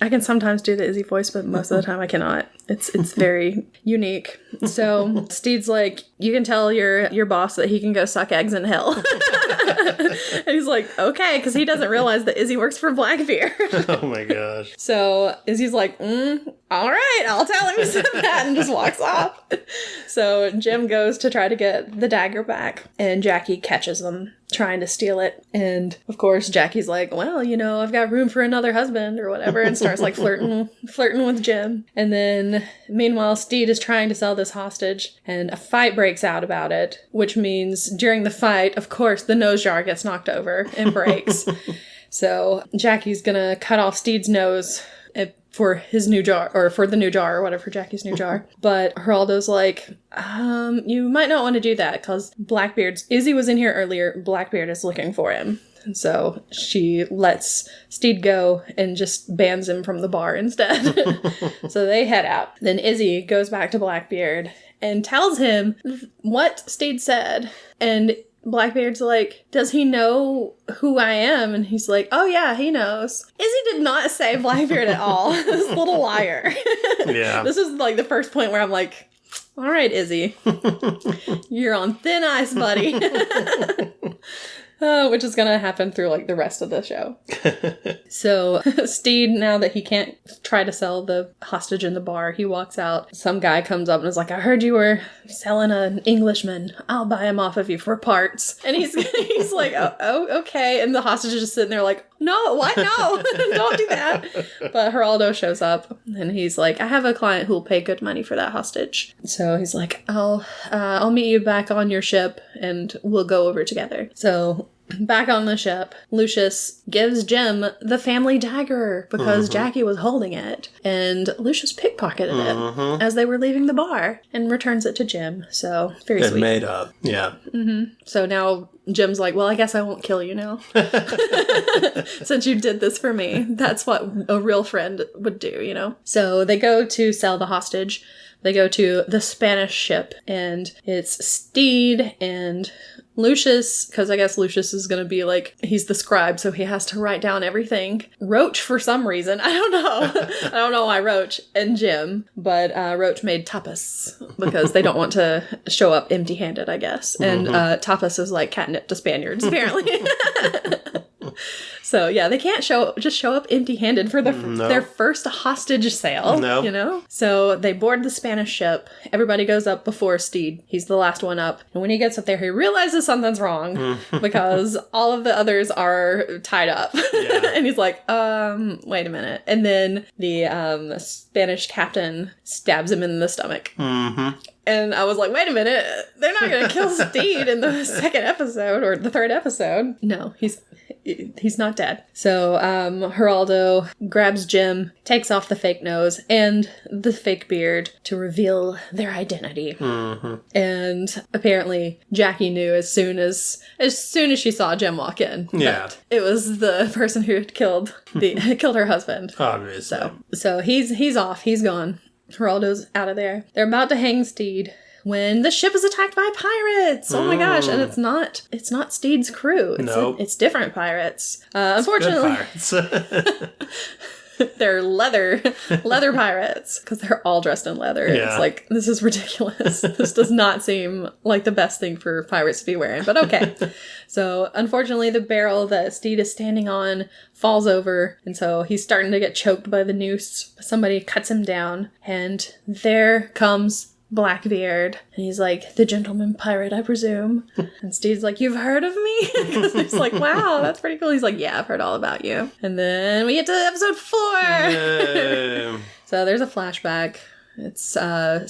I can sometimes do the Izzy voice, but most of the time I cannot. It's very unique. So Steed's like, you can tell your boss that he can go suck eggs in hell. And he's like, okay, because he doesn't realize that Izzy works for Blackbeard. Oh my gosh. So Izzy's like, all right, I'll tell him he said that, and just walks off. So Jim goes to try to get the dagger back, and Jackie catches them trying to steal it. And of course Jackie's like, well, you know, I've got room for another husband or whatever, and starts like flirting with Jim. And then meanwhile Steed is trying to sell this hostage, and a fight breaks out about it, which means during the fight, of course, the nose jar gets knocked over and breaks. So Jackie's gonna cut off Steed's nose for his new jar, or for the new jar, or whatever, for Jackie's new jar. But Geraldo's like, you might not want to do that, because Izzy was in here earlier, Blackbeard is looking for him. And so she lets Steed go and just bans him from the bar instead. So they head out. Then Izzy goes back to Blackbeard and tells him what Steed said. And Blackbeard's like, does he know who I am? And he's like, oh yeah, he knows. Izzy did not say Blackbeard at all. This little liar. Yeah. This is like the first point where I'm like, all right, Izzy, you're on thin ice, buddy. Which is gonna happen through like the rest of the show. So Steed, now that he can't try to sell the hostage in the bar, he walks out. Some guy comes up and is like, I heard you were selling an Englishman. I'll buy him off of you for parts. And he's like, oh, okay. And the hostage is just sitting there like, no, what? No, don't do that. But Geraldo shows up and he's like, I have a client who'll pay good money for that hostage. So he's like, I'll meet you back on your ship and we'll go over together. So back on the ship, Lucius gives Jim the family dagger because Jackie was holding it, and Lucius pickpocketed it as they were leaving the bar and returns it to Jim. So very sweet. Made up, yeah. So now Jim's like, well, I guess I won't kill you now. Since you did this for me. That's what a real friend would do, you know? So they go to sell the hostage. They go to the Spanish ship, and it's Steed and Lucius, because I guess Lucius is going to be like, he's the scribe, so he has to write down everything. Roach, for some reason. I don't know. I don't know why Roach, and Jim. But Roach made tapas because they don't want to show up empty-handed, I guess. And tapas is like catnip to Spaniards, apparently. So yeah, they can't show up empty-handed for their first hostage sale. No. You know? So they board the Spanish ship. Everybody goes up before Steed. He's the last one up. And when he gets up there, he realizes something's wrong because all of the others are tied up. Yeah. And he's like, wait a minute. And then the Spanish captain stabs him in the stomach. Mm-hmm. And I was like, wait a minute, they're not going to kill Steed in the second episode or the third episode. No, he's not dead. So Geraldo grabs Jim, takes off the fake nose and the fake beard to reveal their identity. Mm-hmm. And apparently Jackie knew as soon as she saw Jim walk in. Yeah. It was the person who had killed her husband. Obviously. So he's off. He's gone. Geraldo's out of there. They're about to hang Steed when the ship is attacked by pirates. Oh my gosh. And it's not Steed's crew. It's different pirates. Unfortunately. Good pirates. They're leather pirates because they're all dressed in leather. Yeah. It's like, this is ridiculous. This does not seem like the best thing for pirates to be wearing, but okay. So unfortunately, the barrel that Steed is standing on falls over, and so he's starting to get choked by the noose. Somebody cuts him down, and there comes Blackbeard, and he's like, the gentleman pirate, I presume. And Steve's like, you've heard of me? He's like, wow, that's pretty cool. He's like, yeah, I've heard all about you. And then we get to episode 4. So there's a flashback. It's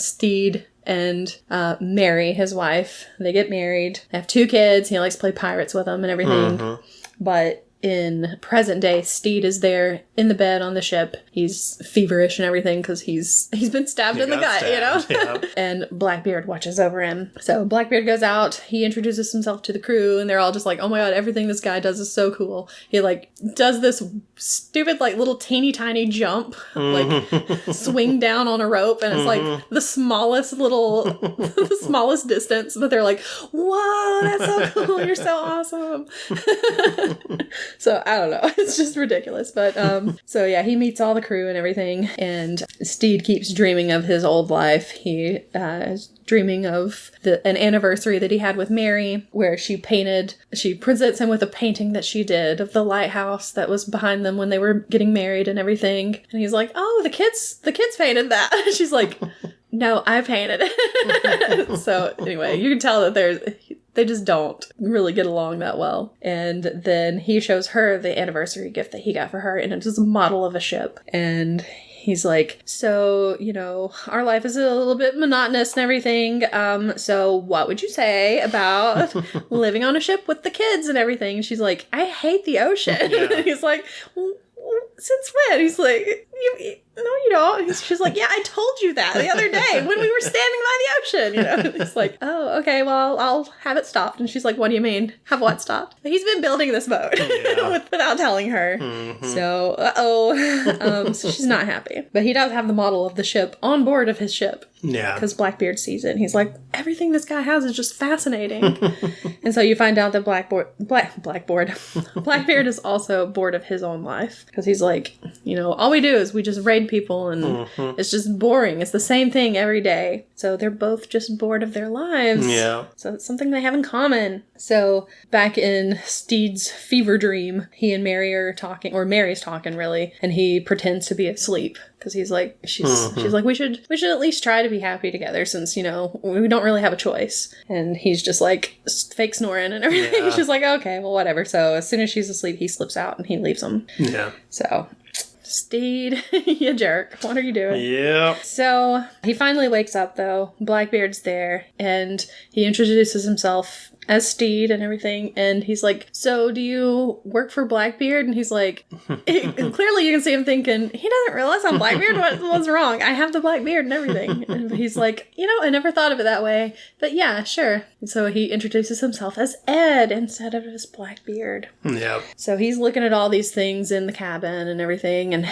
Steed and Mary, his wife. They get married. They have 2 kids. He likes to play pirates with them and everything. Mm-hmm. But in present day, Steed is there in the bed on the ship. He's feverish and everything because he's been stabbed in the gut, you know? Yeah. And Blackbeard watches over him. So Blackbeard goes out. He introduces himself to the crew, and they're all just like, oh my god, everything this guy does is so cool. He, like, does this stupid, like, little teeny tiny jump, like, swing down on a rope, and it's, like, the smallest distance, but they're like, whoa, that's so cool. You're so awesome. So, I don't know. It's just ridiculous. But, so yeah, he meets all the crew and everything. And Steed keeps dreaming of his old life. He is dreaming of an anniversary that he had with Mary, where she presents him with a painting that she did of the lighthouse that was behind them when they were getting married and everything. And he's like, oh, the kids painted that. She's like, no, I painted it. So anyway, you can tell that they just don't really get along that well. And then he shows her the anniversary gift that he got for her, and it's just a model of a ship. And he's like, so, you know, our life is a little bit monotonous and everything. So what would you say about living on a ship with the kids and everything? And she's like, I hate the ocean. Yeah. And he's like, since when? He's like, no, you don't. She's like, yeah, I told you that the other day when we were standing by the ocean, you know? And he's like, oh, okay, well, I'll have it stopped. And she's like, what do you mean? Have what stopped? He's been building this boat without telling her. Mm-hmm. So, so she's not happy. But he does have the model of the ship on board of his ship. Yeah. Because Blackbeard sees it. And he's like, everything this guy has is just fascinating. And so you find out that Blackbeard is also bored of his own life. Because he's like, you know, all we do is we just raid people and it's just boring. It's the same thing every day. So they're both just bored of their lives. Yeah. So it's something they have in common. So back in Steed's fever dream, he and Mary are talking, or Mary's talking really, and he pretends to be asleep. Because he's like, she's like, we should at least try to be happy together since, you know, we don't really have a choice. And he's just like fake snoring and everything. Yeah. She's like, okay, well, whatever. So as soon as she's asleep, he slips out and he leaves him. Yeah. So, Steed, you jerk. What are you doing? Yeah. So he finally wakes up though. Blackbeard's there and he introduces himself as Steed and everything, and he's like, so do you work for Blackbeard? And he's like, clearly you can see him thinking, he doesn't realize I'm Blackbeard. What's wrong? I have the black beard and everything. And he's like, you know, I never thought of it that way, but yeah, sure. And so he introduces himself as Ed instead of as Blackbeard. Yep. So he's looking at all these things in the cabin and everything, and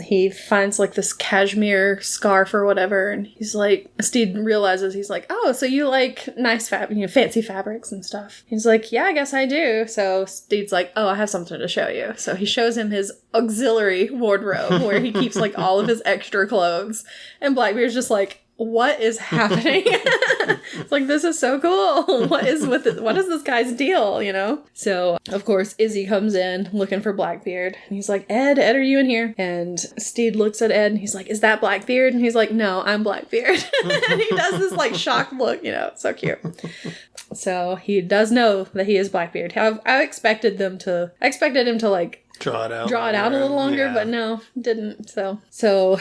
he finds like this cashmere scarf or whatever, and he's like, Steed realizes, he's like, oh, so you like nice fancy fabrics and stuff. He's like, yeah, I guess I do. So Steed's like, oh, I have something to show you. So he shows him his auxiliary wardrobe where he keeps like all of his extra clothes. And Blackbeard's just like, what is happening? It's like, this is so cool. What is this guy's deal, you know? So, of course, Izzy comes in looking for Blackbeard. And he's like, Ed, are you in here? And Steed looks at Ed and he's like, is that Blackbeard? And he's like, no, I'm Blackbeard. And he does this like shocked look, you know, so cute. So he does know that he is Blackbeard. I expected him to like draw it out a little longer, but no, didn't. So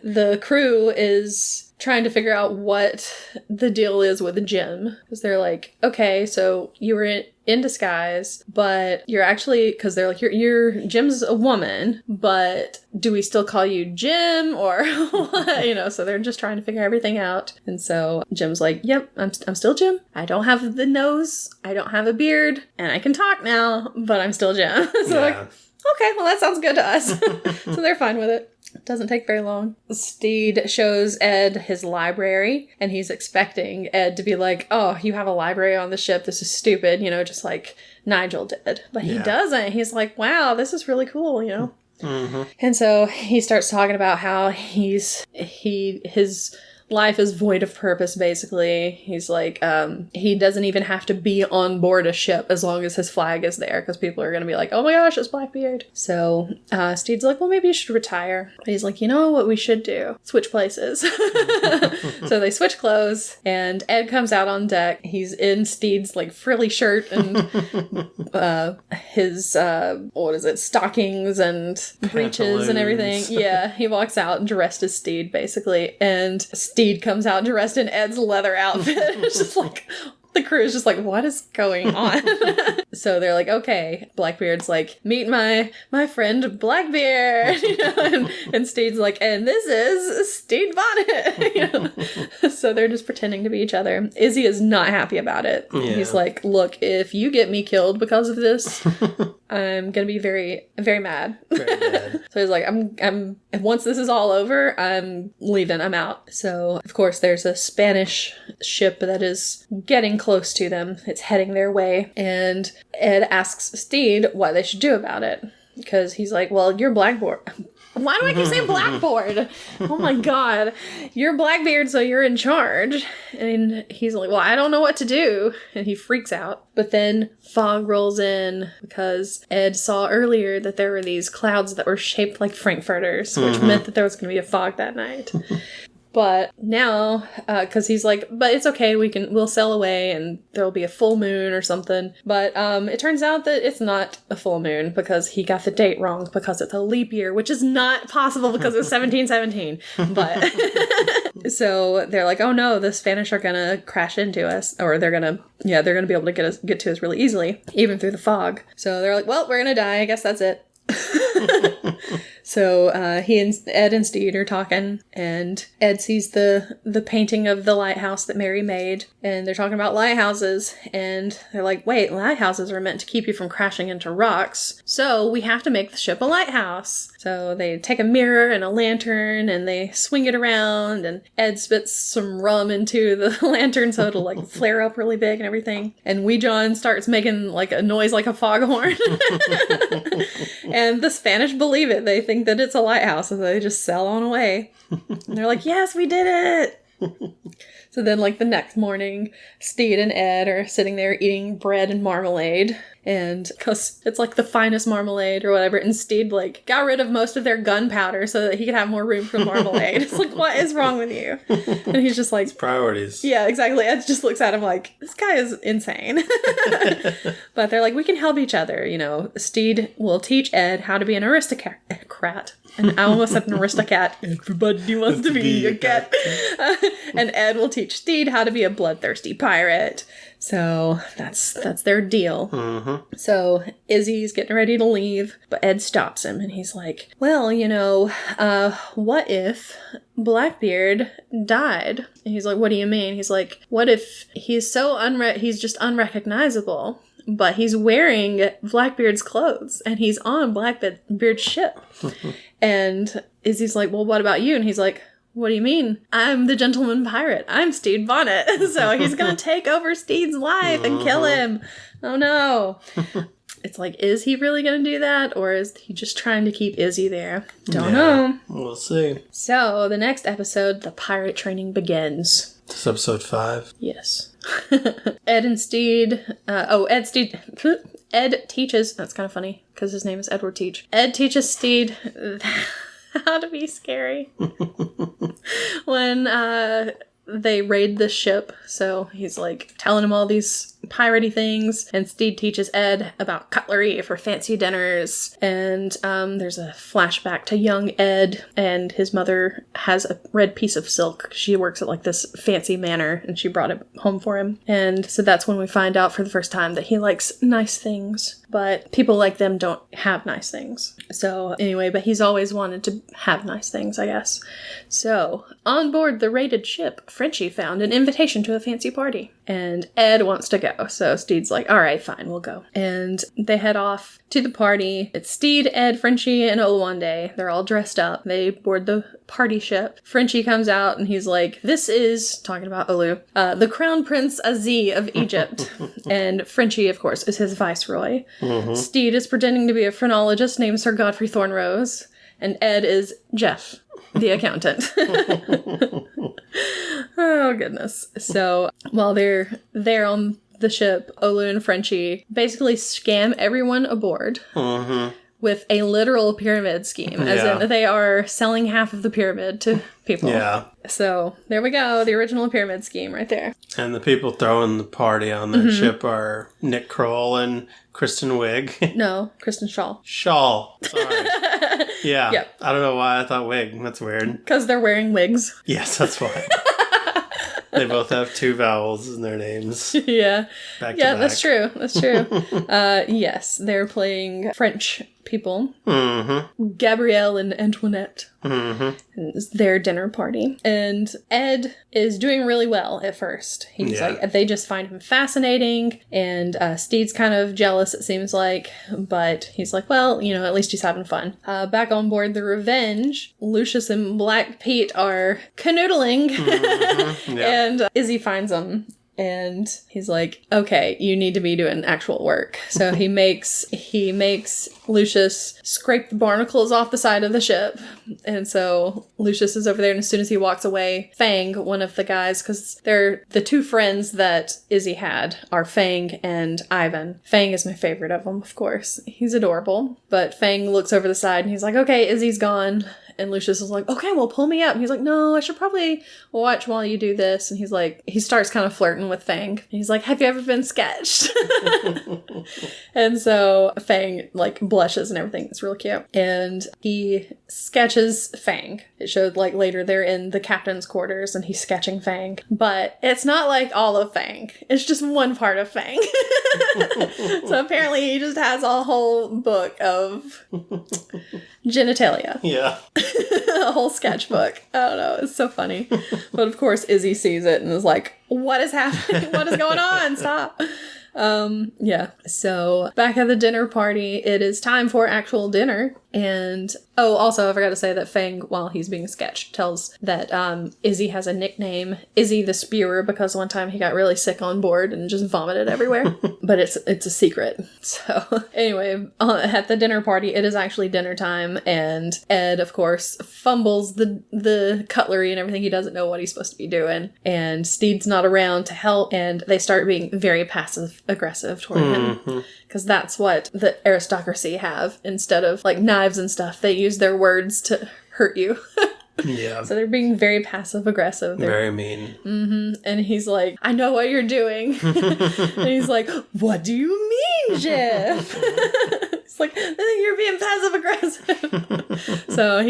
the crew is trying to figure out what the deal is with Jim, because they're like, okay, so you were in disguise, but you're actually, because they're like, you're Jim's a woman, but do we still call you Jim or what? You know, so they're just trying to figure everything out. And so Jim's like, yep, I'm still Jim. I don't have the nose, I don't have a beard, and I can talk now, but I'm still Jim. So like, okay, well, that sounds good to us. So they're fine with it. It doesn't take very long. Steed shows Ed his library, and he's expecting Ed to be like, oh, you have a library on the ship. This is stupid, you know, just like Nigel did. But he doesn't. He's like, wow, this is really cool, you know? Mm-hmm. And so he starts talking about how his life is void of purpose, basically. He's like, he doesn't even have to be on board a ship as long as his flag is there, because people are going to be like, oh my gosh, it's Blackbeard. So Steed's like, well, maybe you should retire. And he's like, you know what we should do? Switch places. So they switch clothes, and Ed comes out on deck. He's in Steed's like frilly shirt and his, stockings and breeches and everything. Yeah, he walks out dressed as Steed, basically. And Steed comes out dressed in Ed's leather outfit. It's just like, the crew is just like, what is going on? So they're like, okay. Blackbeard's like, meet my friend Blackbeard. You know? And Steed's like, and this is Steed Bonnet. You know? So they're just pretending to be each other. Izzy is not happy about it. Yeah. He's like, look, if you get me killed because of this, I'm gonna be very, very mad. Very mad. So he's like, I'm once this is all over, I'm leaving. I'm out. So of course there's a Spanish ship that is getting close to them. It's heading their way, and Ed asks Steed what they should do about it, because he's like, well, you're Blackboard. Why do I keep saying Blackboard? Oh my god. You're Blackbeard, so you're in charge. And he's like, well, I don't know what to do. And he freaks out. But then fog rolls in, because Ed saw earlier that there were these clouds that were shaped like Frankfurters, which meant that there was going to be a fog that night. But now, because he's like, but it's okay, we'll sail away and there'll be a full moon or something. But it turns out that it's not a full moon, because he got the date wrong, because it's a leap year, which is not possible because it's 1717. But so they're like, oh no, the Spanish are gonna crash into us, or they're gonna be able to get to us really easily, even through the fog. So they're like, well, we're gonna die. I guess that's it. So he and Ed and Steed are talking, and Ed sees the painting of the lighthouse that Mary made, and they're talking about lighthouses, and they're like, wait, lighthouses are meant to keep you from crashing into rocks, so we have to make the ship a lighthouse. So they take a mirror and a lantern, and they swing it around, and Ed spits some rum into the lantern so it'll like flare up really big and everything. And Wee John starts making like a noise like a foghorn. And the Spanish believe it. They think that it's a lighthouse, so they just sail on away. And they're like, yes, we did it! So then, like, the next morning, Steed and Ed are sitting there eating bread and marmalade. And because it's, like, the finest marmalade or whatever. And Steed, like, got rid of most of their gunpowder so that he could have more room for the marmalade. It's like, what is wrong with you? And he's just like... It's priorities. Yeah, exactly. Ed just looks at him like, this guy is insane. But they're like, we can help each other, you know. Steed will teach Ed how to be an aristocrat. And I almost said an aristocrat. Everybody wants to be a cat. And Ed will teach Steed how to be a bloodthirsty pirate. So that's their deal. Mm-hmm. So Izzy's getting ready to leave, but Ed stops him and he's like, well, you know, what if Blackbeard died? And he's like, what do you mean? He's like, what if he's so he's just unrecognizable, but he's wearing Blackbeard's clothes and he's on Blackbeard's ship? And Izzy's like, well, what about you? And he's like, what do you mean? I'm the gentleman pirate. I'm Steed Bonnet. So he's going to take over Steed's life and kill him. Oh no. it's like, is he really going to do that? Or is he just trying to keep Izzy there? Don't know. We'll see. So, the next episode, the pirate training begins. This is episode 5. Yes. Ed teaches, that's kind of funny, because his name is Edward Teach. Ed teaches Steed how to be scary. When, they raid the ship, so he's like telling him all these piratey things, and Steed teaches Ed about cutlery for fancy dinners, and there's a flashback to young Ed, and his mother has a red piece of silk. She works at like this fancy manor, and she brought it home for him, and so that's when we find out for the first time that he likes nice things, but people like them don't have nice things. So anyway, but he's always wanted to have nice things, I guess. So on board the raided ship, Frenchie found an invitation to a fancy party, and Ed wants to go. So Steed's like, all right, fine, we'll go. And they head off to the party. It's Steed, Ed, Frenchie, and Oluwande. They're all dressed up. They board the party ship. Frenchie comes out and he's like, this is, talking about Olu, the Crown Prince Aziz of Egypt. And Frenchie, of course, is his viceroy. Mm-hmm. Steed is pretending to be a phrenologist named Sir Godfrey Thornrose. And Ed is Jeff, the accountant. Oh, goodness. So while they're there on the ship, Olu and Frenchie basically scam everyone aboard with a literal pyramid scheme, as in they are selling half of the pyramid to people. Yeah. So there we go, the original pyramid scheme right there. And the people throwing the party on that ship are Nick Kroll and Kristen Wiig. No, Kristen Schaal. Schaal. Sorry. Yeah. Yep. I don't know why I thought wig. That's weird. Because they're wearing wigs. Yes, that's why. They both have 2 vowels in their names. Yeah. Back to back. That's true. That's true. Yes, they're playing French people. Mm-hmm. Gabrielle and Antoinette. Mm-hmm. It's their dinner party. And Ed is doing really well at first. He's like, they just find him fascinating. And Steed's kind of jealous, it seems like. But he's like, well, you know, at least he's having fun. Back on board the Revenge, Lucius and Black Pete are canoodling. Mm-hmm. Yeah. And Izzy finds them. And he's like, okay, you need to be doing actual work. So he makes Lucius scrape the barnacles off the side of the ship. And so Lucius is over there, and as soon as he walks away, Fang, one of the guys, because they're the 2 friends that Izzy had, are Fang and Ivan. Fang is my favorite of them, of course. He's adorable. But Fang looks over the side, and he's like, okay, Izzy's gone. And Lucius is like, okay, well, pull me up. And he's like, no, I should probably watch while you do this. And he's like, he starts kind of flirting with Fang. And he's like, have you ever been sketched? And so Fang, like, blushes and everything. It's really cute. And he sketches Fang. It showed, like, later they're in the captain's quarters and he's sketching Fang. But it's not like all of Fang. It's just one part of Fang. So apparently he just has a whole book of genitalia. Yeah. A whole sketchbook. I don't know. It's so funny. But of course, Izzy sees it and is like, what is happening? What is going on? Stop. Yeah. So back at the dinner party, it is time for actual dinner. And also I forgot to say that Fang, while he's being sketched, tells that Izzy has a nickname, Izzy the Spewer, because one time he got really sick on board and just vomited everywhere. But it's a secret. So anyway, at the dinner party, it is actually dinner time, and Ed, of course, fumbles the cutlery and everything. He doesn't know what he's supposed to be doing, and Steed's not around to help, and they start being very passive aggressive toward him. Because that's what the aristocracy have. Instead of, like, knives and stuff, they use their words to hurt you. Yeah. So they're being very passive-aggressive. Very mean. Mm-hmm. And he's like, I know what you're doing. And he's like, what do you mean, Jeff? It's like, I think you're being passive-aggressive. So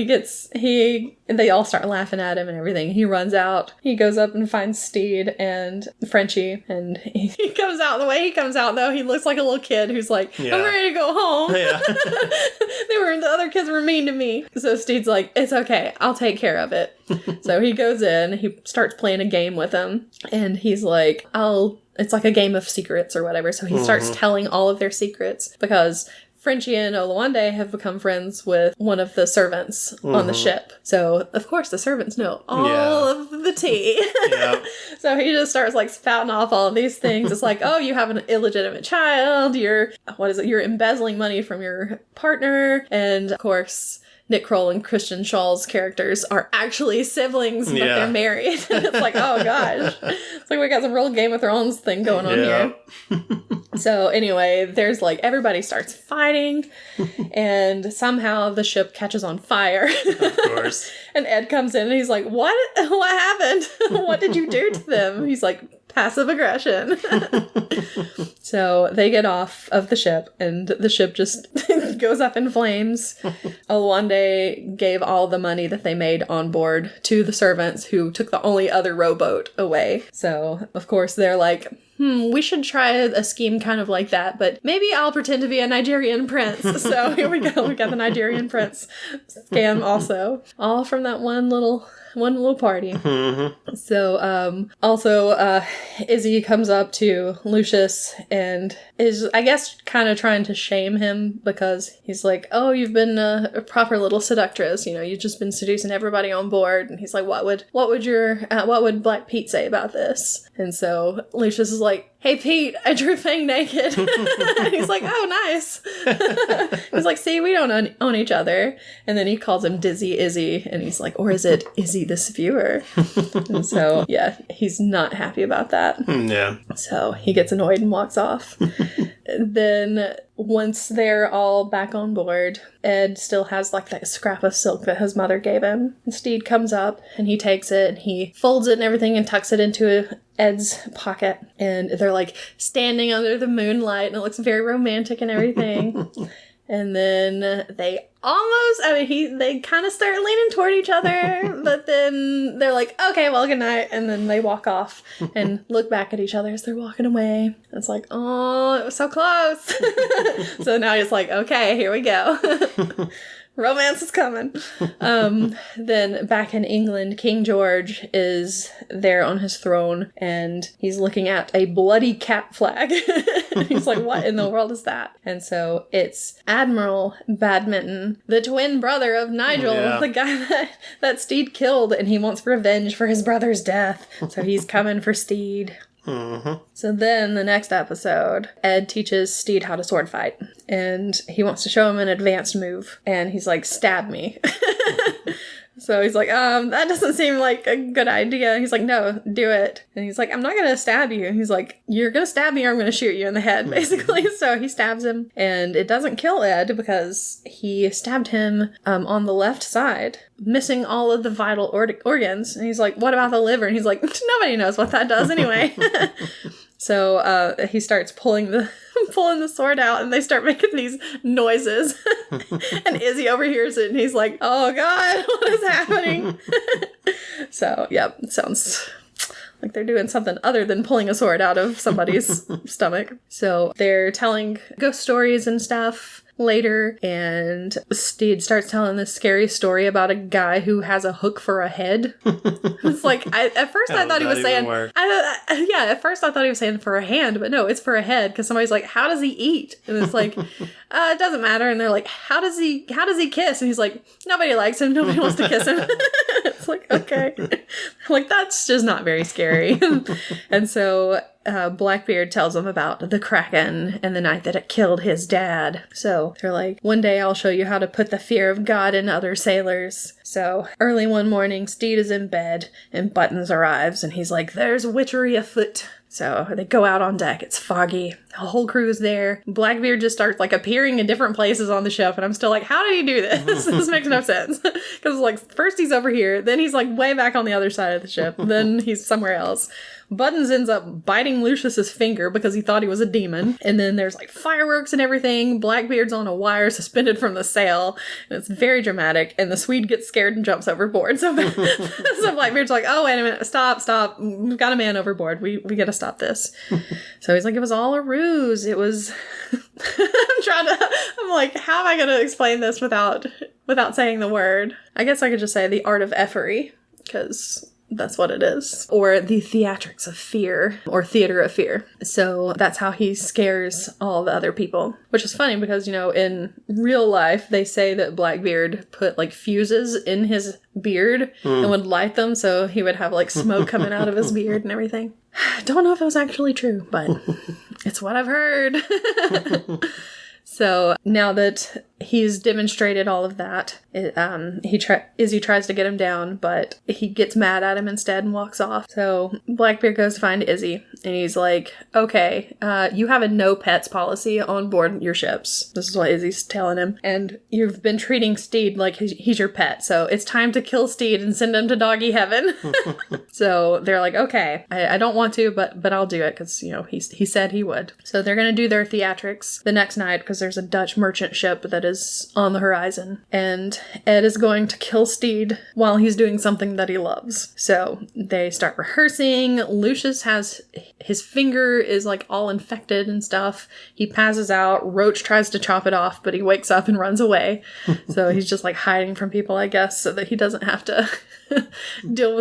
they all start laughing at him and everything. He runs out. He goes up and finds Steed and Frenchie. And he comes out. The way he comes out, though, he looks like a little kid who's like, I'm ready to go home. Yeah. The other kids were mean to me. So Steed's like, it's okay. I'll take care of it. So he goes in, he starts playing a game with him, and he's like, it's like a game of secrets or whatever. So he starts telling all of their secrets, because Frenchie and Oluwande have become friends with one of the servants on the ship. So, of course, the servants know all of the tea. Yep. So he just starts like spouting off all of these things. It's like, oh, you have an illegitimate child. You're embezzling money from your partner. And of course, Nick Kroll and Christian Schall's characters are actually siblings, but they're married. It's like, oh gosh. It's like we got some real Game of Thrones thing going on here. So anyway, there's like, everybody starts fighting, and somehow the ship catches on fire. Of course. And Ed comes in and he's like, what happened? What did you do to them? He's like, passive aggression. So they get off of the ship, and the ship just goes up in flames. Oluwande gave all the money that they made on board to the servants, who took the only other rowboat away. So, of course, they're like, we should try a scheme kind of like that, but maybe I'll pretend to be a Nigerian prince. So here we go. We got the Nigerian prince scam also. All from that one little party. Mm-hmm. So, also, Izzy comes up to Lucius and is, I guess, kind of trying to shame him, because he's like, oh, you've been a proper little seductress. You know, you've just been seducing everybody on board. And he's like, what would Black Pete say about this? And so Lucius is like, hey, Pete, I drew Fang naked. And he's like, oh, nice. He's like, see, we don't own each other. And then he calls him Dizzy Izzy. And he's like, or is it Izzy the Spewers? And so, yeah, he's not happy about that. Yeah. So he gets annoyed and walks off. Then once they're all back on board, Ed still has like that scrap of silk that his mother gave him. And Steed comes up and he takes it and he folds it and everything and tucks it into Ed's pocket. And they're like standing under the moonlight and it looks very romantic and everything. And then they kind of start leaning toward each other, but then they're like, okay, well, good night. And then they walk off and look back at each other as they're walking away. It's like, oh, it was so close. So now he's like, okay, here we go. Romance is coming. Then back in England, King George is there on his throne and he's looking at a bloody cat flag. He's like, what in the world is that? And so it's Admiral Badminton, the twin brother of Nigel, the guy that Steed killed, and he wants revenge for his brother's death. So he's coming for Steed. Mm-hmm. So then the next episode, Ed teaches Steed how to sword fight, and he wants to show him an advanced move, and he's like, stab me. So he's like, that doesn't seem like a good idea. He's like, no, do it. And he's like, I'm not gonna stab you. He's like, you're gonna stab me or I'm gonna shoot you in the head, basically. So he stabs him, and it doesn't kill Ed because he stabbed him on the left side, missing all of the vital organs. And he's like, what about the liver? And he's like, nobody knows what that does anyway. So he starts pulling the sword out, and they start making these noises. And Izzy overhears it, and he's like, oh God, what is happening? So, yep, it sounds like they're doing something other than pulling a sword out of somebody's stomach. So they're telling ghost stories and stuff later, and Steed starts telling this scary story about a guy who has a hook for a head. It's like, at first I thought he was saying, at first I thought he was saying for a hand, but no, it's for a head, because somebody's like, how does he eat? And it's like, it doesn't matter. And they're like, how does he kiss? And he's like, nobody likes him, nobody wants to kiss him. It's like, okay. Like, that's just not very scary. And so Blackbeard tells them about the Kraken and the night that it killed his dad. So they're like, one day I'll show you how to put the fear of God in other sailors. So early one morning, Steed is in bed and Buttons arrives and he's like, there's witchery afoot. So they go out on deck. It's foggy. The whole crew's there. Blackbeard just starts like appearing in different places on the ship. And I'm still like, how did he do this? This makes no sense. Because like first he's over here. Then he's like way back on the other side of the ship. Then he's somewhere else. Buttons ends up biting Lucius's finger because he thought he was a demon. And then there's like fireworks and everything. Blackbeard's on a wire suspended from the sail. And it's very dramatic. And the Swede gets scared and jumps overboard. So Blackbeard's like, oh, wait a minute. Stop. We've got a man overboard. We gotta stop this. So he's like, it was all a ruse. It was... I'm like, how am I going to explain this without saying the word? I guess I could just say the art of effery. Because... That's what it is. Or the Theatrics of Fear, or Theater of Fear. So that's how he scares all the other people. Which is funny because, you know, in real life, they say that Blackbeard put, like, fuses in his beard and would light them so he would have, like, smoke coming out of his beard and everything. Don't know if it was actually true, but it's what I've heard. So now that he's demonstrated all of that, Izzy tries to get him down, but he gets mad at him instead and walks off. So Blackbeard goes to find Izzy, and he's like, okay, you have a no pets policy on board your ships. This is what Izzy's telling him. And you've been treating Steed like he's your pet, so it's time to kill Steed and send him to doggy heaven. So they're like, okay, I don't want to, but I'll do it, because, you know, he said he would. So they're going to do their theatrics the next night, because there's a Dutch merchant ship that is on the horizon, and Ed is going to kill Steed while he's doing something that he loves. So they start rehearsing. Lucius has his finger is like all infected and stuff. He passes out. Roach tries to chop it off, but he wakes up and runs away. So he's just like hiding from people, I guess, so that he doesn't have to deal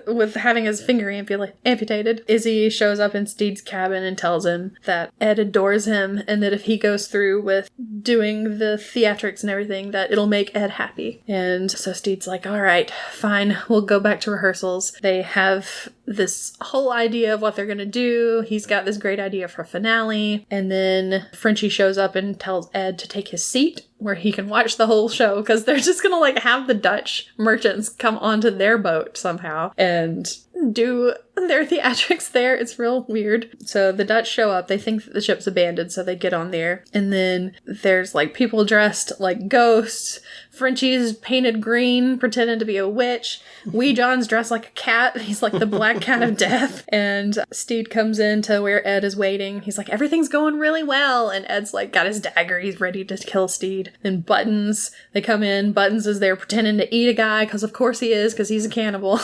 with having his finger amputated. Izzy shows up in Steed's cabin and tells him that Ed adores him, and that if he goes through with doing the theatrics and everything, that it'll make Ed happy. And so Steed's like, all right, fine, we'll go back to rehearsals. They have this whole idea of what they're gonna do. He's got this great idea for finale, and then Frenchie shows up and tells Ed to take his seat where he can watch the whole show, because they're just gonna like have the Dutch merchants come onto their boat somehow and do their theatrics there. It's real weird. So the Dutch show up. They think that the ship's abandoned, so they get on there. And then there's like people dressed like ghosts. Frenchie's painted green, pretending to be a witch. Wee John's dressed like a cat. He's like the black cat of death. And Steed comes in to where Ed is waiting. He's like, everything's going really well. And Ed's like got his dagger. He's ready to kill Steed. And Buttons, they come in. Buttons is there pretending to eat a guy, because of course he is, because he's a cannibal.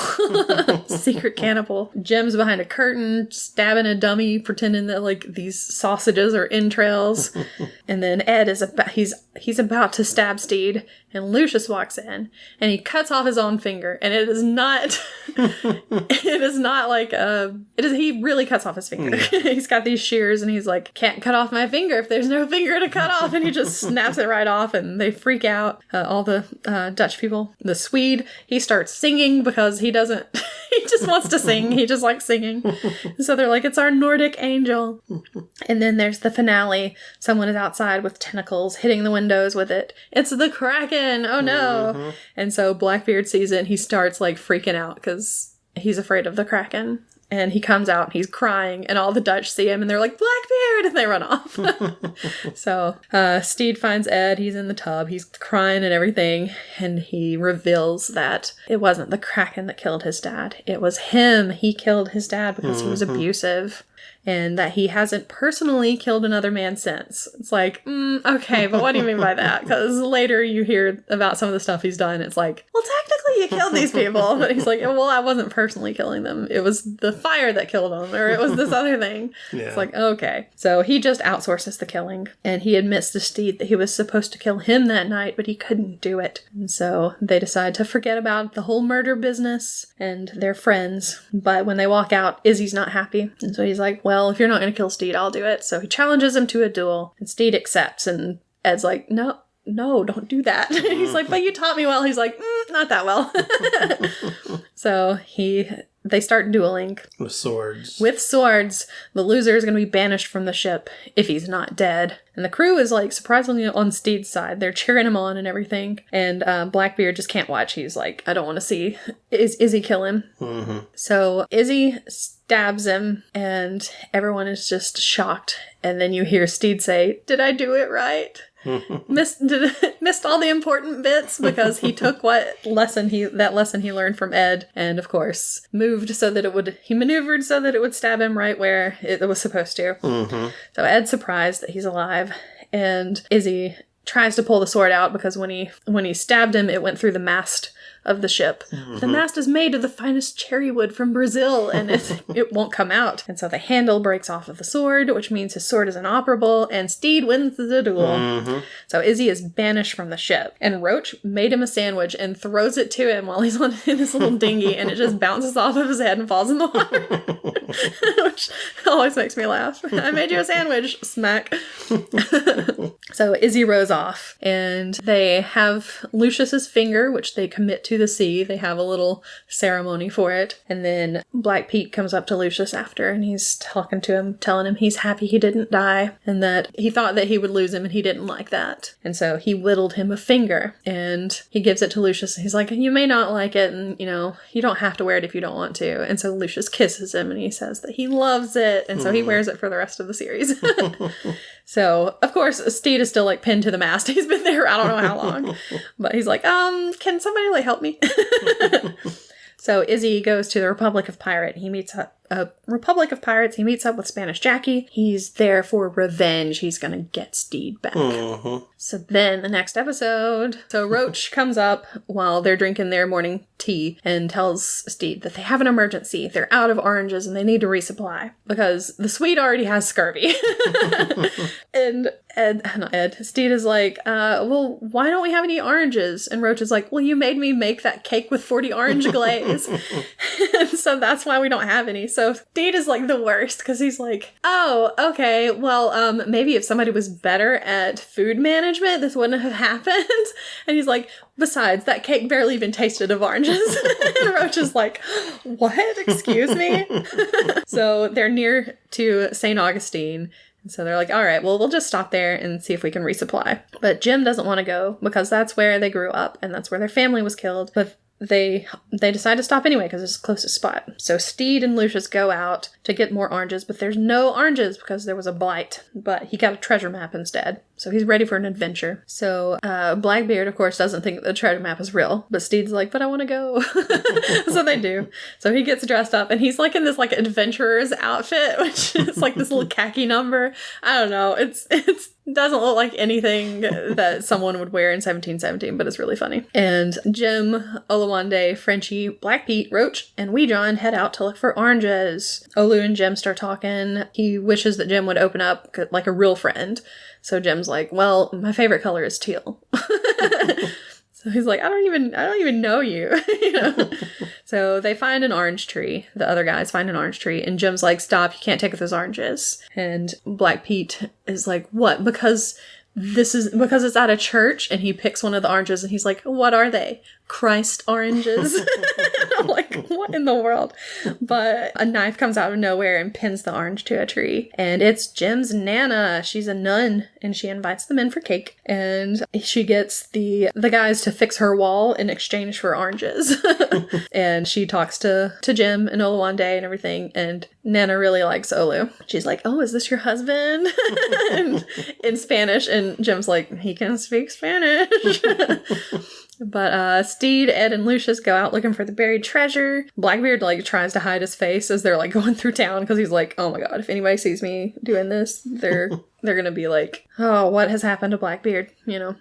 Secret cannibal. Jem's behind a curtain, stabbing a dummy, pretending that like these sausages are entrails. And then Ed is he's about to stab Steed, and Lucius walks in, and he cuts off his own finger, and it is not he really cuts off his finger. He's got these shears, and he's like, can't cut off my finger if there's no finger to cut off, and he just snaps it right off, and they freak out, all the Dutch people. The Swede, he starts singing because he doesn't he just wants to sing. He just likes singing. So they're like, it's our Nordic angel. And then there's the finale. Someone is outside with tentacles hitting the windows with it. It's the Kraken. Oh no. Mm-hmm. And so Blackbeard sees it, and he starts like freaking out because he's afraid of the Kraken. And he comes out and he's crying, and all the Dutch see him and they're like, Blackbeard! And they run off. So Steed finds Ed. He's in the tub. He's crying and everything. And he reveals that it wasn't the Kraken that killed his dad. It was him. He killed his dad because he was abusive. And that he hasn't personally killed another man since. It's like, okay, but what do you mean by that? Because later you hear about some of the stuff he's done. It's like, well, technically you killed these people. But he's like, well, I wasn't personally killing them. It was the fire that killed them, or it was this other thing. Yeah. It's like, okay. So he just outsources the killing. And he admits to Steed that he was supposed to kill him that night, but he couldn't do it. And so they decide to forget about the whole murder business, and they're friends. But when they walk out, Izzy's not happy. And so he's like, well, if you're not going to kill Steed, I'll do it. So he challenges him to a duel, and Steed accepts, and Ed's like, no, don't do that. He's like, but you taught me well. He's like, not that well. So they start dueling. With swords. The loser is going to be banished from the ship if he's not dead. And the crew is like surprisingly on Steed's side. They're cheering him on and everything. And Blackbeard just can't watch. He's like, I don't want to see Izzy kill him. Mm-hmm. So Izzy stabs him, and everyone is just shocked. And then you hear Steed say, did I do it right? Missed all the important bits, because he took that lesson he learned from Ed, and of course he maneuvered so that it would stab him right where it was supposed to. Mm-hmm. So Ed's surprised that he's alive, and Izzy tries to pull the sword out, because when he stabbed him, it went through the mast of the ship. The mast is made of the finest cherry wood from Brazil, and it won't come out. And so the handle breaks off of the sword, which means his sword is inoperable, and Steed wins the duel. So Izzy is banished from the ship, and Roach made him a sandwich and throws it to him while he's in his little dinghy, and it just bounces off of his head and falls in the water. Which always makes me laugh. I made you a sandwich. Smack. So Izzy rows off, and they have Lucius's finger, which they commit to the sea. They have a little ceremony for it. And then Black Pete comes up to Lucius after, and he's talking to him, telling him he's happy he didn't die, and that he thought that he would lose him, and he didn't like that. And so he whittled him a finger, and he gives it to Lucius. He's like, you may not like it, and, you don't have to wear it if you don't want to. And so Lucius kisses him, and he says that he loves it, and so he wears it for the rest of the series. So, of course, Steed is still, pinned to the mast. He's been there I don't know how long. But he's like, can somebody, help me? So Izzy goes to the Republic of Pirate. He meets Republic of Pirates. He meets up with Spanish Jackie. He's there for revenge. He's going to get Steed back. So then the next episode, Roach comes up while they're drinking their morning tea and tells Steed that they have an emergency. They're out of oranges and they need to resupply because the Swede already has scurvy. And Steed is like, well, why don't we have any oranges? And Roach is like, well, you made me make that cake with 40 orange glaze. And so that's why we don't have any. So Steed is the worst because he's like, oh, okay, well, maybe if somebody was better at food management, this wouldn't have happened. And he's like, besides, that cake barely even tasted of oranges. And Roach is like, what? Excuse me? So they're near to St. Augustine. And so they're like, all right, well, we'll just stop there and see if we can resupply. But Jim doesn't want to go because that's where they grew up and that's where their family was killed. But they decide to stop anyway because it's the closest spot. So Steed and Lucius go out to get more oranges, but there's no oranges because there was a blight. But he got a treasure map instead. So he's ready for an adventure. So Blackbeard, of course, doesn't think that the treasure map is real. But Steed's like, but I want to go. So they do. So he gets dressed up and he's in this adventurer's outfit, which is this little khaki number. I don't know. It's doesn't look like anything that someone would wear in 1717, but it's really funny. And Jim, Oluwande, Frenchie, Black Pete, Roach, and Wee John head out to look for oranges. Olu and Jim start talking. He wishes that Jim would open up like a real friend. So Jim's like, well, my favorite color is teal. So he's like, I don't even know you. So they find an orange tree. The other guys find an orange tree. And Jim's like, stop, you can't take those oranges. And Black Pete is like, what? Because it's at a church. And he picks one of the oranges and he's like, what are they? Christ oranges. I'm like, what in the world? But a knife comes out of nowhere and pins the orange to a tree. And it's Jim's Nana. She's a nun and she invites them in for cake. And she gets the guys to fix her wall in exchange for oranges. And she talks to Jim and Oluwande and everything. And Nana really likes Olu. She's like, oh, is this your husband? And in Spanish. And Jim's like, he can speak Spanish. But Steed, Ed, and Lucius go out looking for the buried treasure. Blackbeard tries to hide his face as they're going through town because he's like, oh my god, if anybody sees me doing this, they're gonna be like, oh, what has happened to Blackbeard?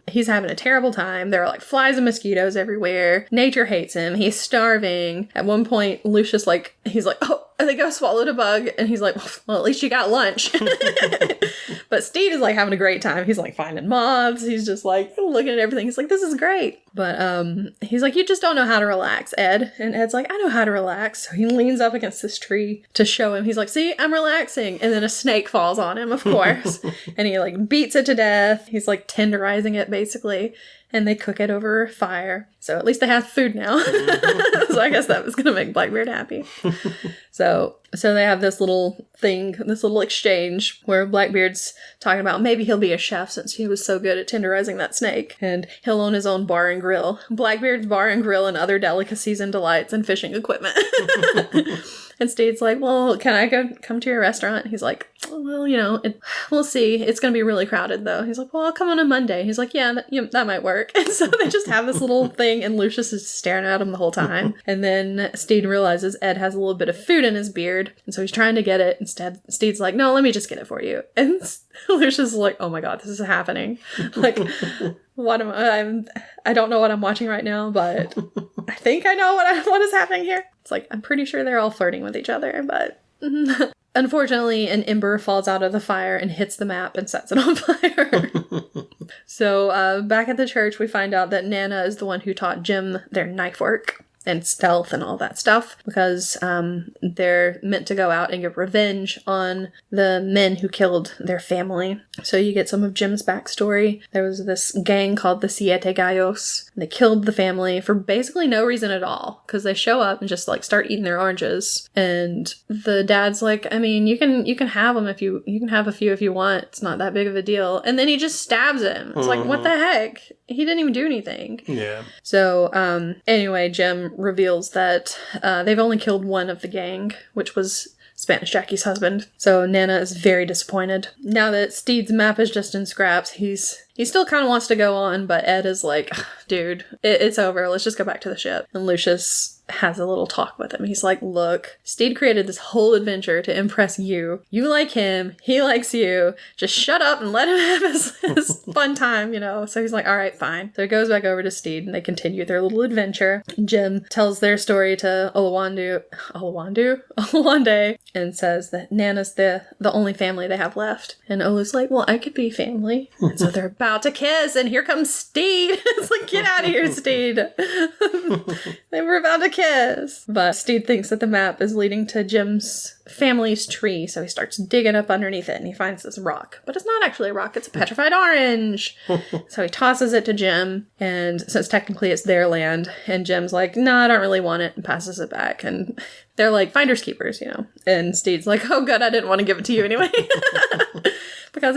He's having a terrible time. There are flies and mosquitoes everywhere. Nature hates him. He's starving. At one point, Lucius he's like, oh, I think I swallowed a bug. And he's like, well, at least you got lunch. But Steed is having a great time. He's finding moths. He's just looking at everything. He's like, this is great. But he's like, you just don't know how to relax, Ed. And Ed's like, I know how to relax. So he leans up against this tree to show him. He's like, see, I'm relaxing. And then a snake falls on him, of course. And he beats it to death. He's tenderizing it basically. And they cook it over fire. So at least they have food now. So I guess that was going to make Blackbeard happy. So they have this little thing, this little exchange where Blackbeard's talking about maybe he'll be a chef since he was so good at tenderizing that snake. And he'll own his own bar and grill. Blackbeard's Bar and Grill and other delicacies and delights and fishing equipment. And Steed's like, well, can I come to your restaurant? He's like, well, we'll see. It's going to be really crowded, though. He's like, well, I'll come on a Monday. He's like, yeah, that might work. And so they just have this little thing, and Lucius is staring at him the whole time. And then Steed realizes Ed has a little bit of food in his beard, and so he's trying to get it. Instead, Steed's like, no, let me just get it for you. And Lucius is like, oh my god, this is happening. I don't know what I'm watching right now, but I think I know what is happening here. It's like, I'm pretty sure they're all flirting with each other, but unfortunately, an ember falls out of the fire and hits the map and sets it on fire. So back at the church, we find out that Nana is the one who taught Jim their knife work and stealth and all that stuff, because they're meant to go out and get revenge on the men who killed their family. So you get some of Jim's backstory. There was this gang called the Siete Gallos. They killed the family for basically no reason at all, because they show up and just like start eating their oranges. And the dad's like, I mean, you can have them if you can have a few if you want. It's not that big of a deal. And then he just stabs him. It's like, what the heck? He didn't even do anything. Yeah. So anyway, Jim reveals that they've only killed one of the gang, which was Spanish Jackie's husband. So Nana is very disappointed. Now that Steed's map is just in scraps, he still kind of wants to go on, but Ed is like, dude, it's over. Let's just go back to the ship. And Lucius has a little talk with him. He's like, look, Steed created this whole adventure to impress you. You like him. He likes you. Just shut up and let him have his fun time, you know? So he's like, all right, fine. So he goes back over to Steed and they continue their little adventure. Jim tells their story to Oluwande and says that Nana's the only family they have left. And Olu's like, well, I could be family. And so they're about to kiss and here comes Steed. It's like, get out of here, Steed. They were about to kiss. But Steed thinks that the map is leading to Jim's family's tree, so he starts digging up underneath it and he finds this rock. But it's not actually a rock, it's a petrified orange. So he tosses it to Jim, and since technically it's their land, and Jim's like, no, I don't really want it, and passes it back. And they're like finders keepers, you know. And Steed's like, oh good, I didn't want to give it to you anyway. Because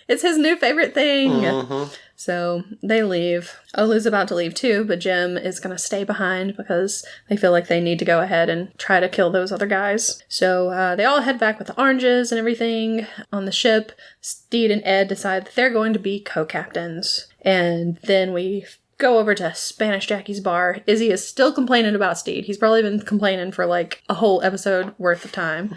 it's his new favorite thing. Mm-hmm. So they leave. Olu's about to leave too, but Jim is going to stay behind because they feel like they need to go ahead and try to kill those other guys. So they all head back with the oranges and everything on the ship. Steed and Ed decide that they're going to be co-captains. And then we go over to Spanish Jackie's bar. Izzy is still complaining about Steed. He's probably been complaining for like a whole episode worth of time.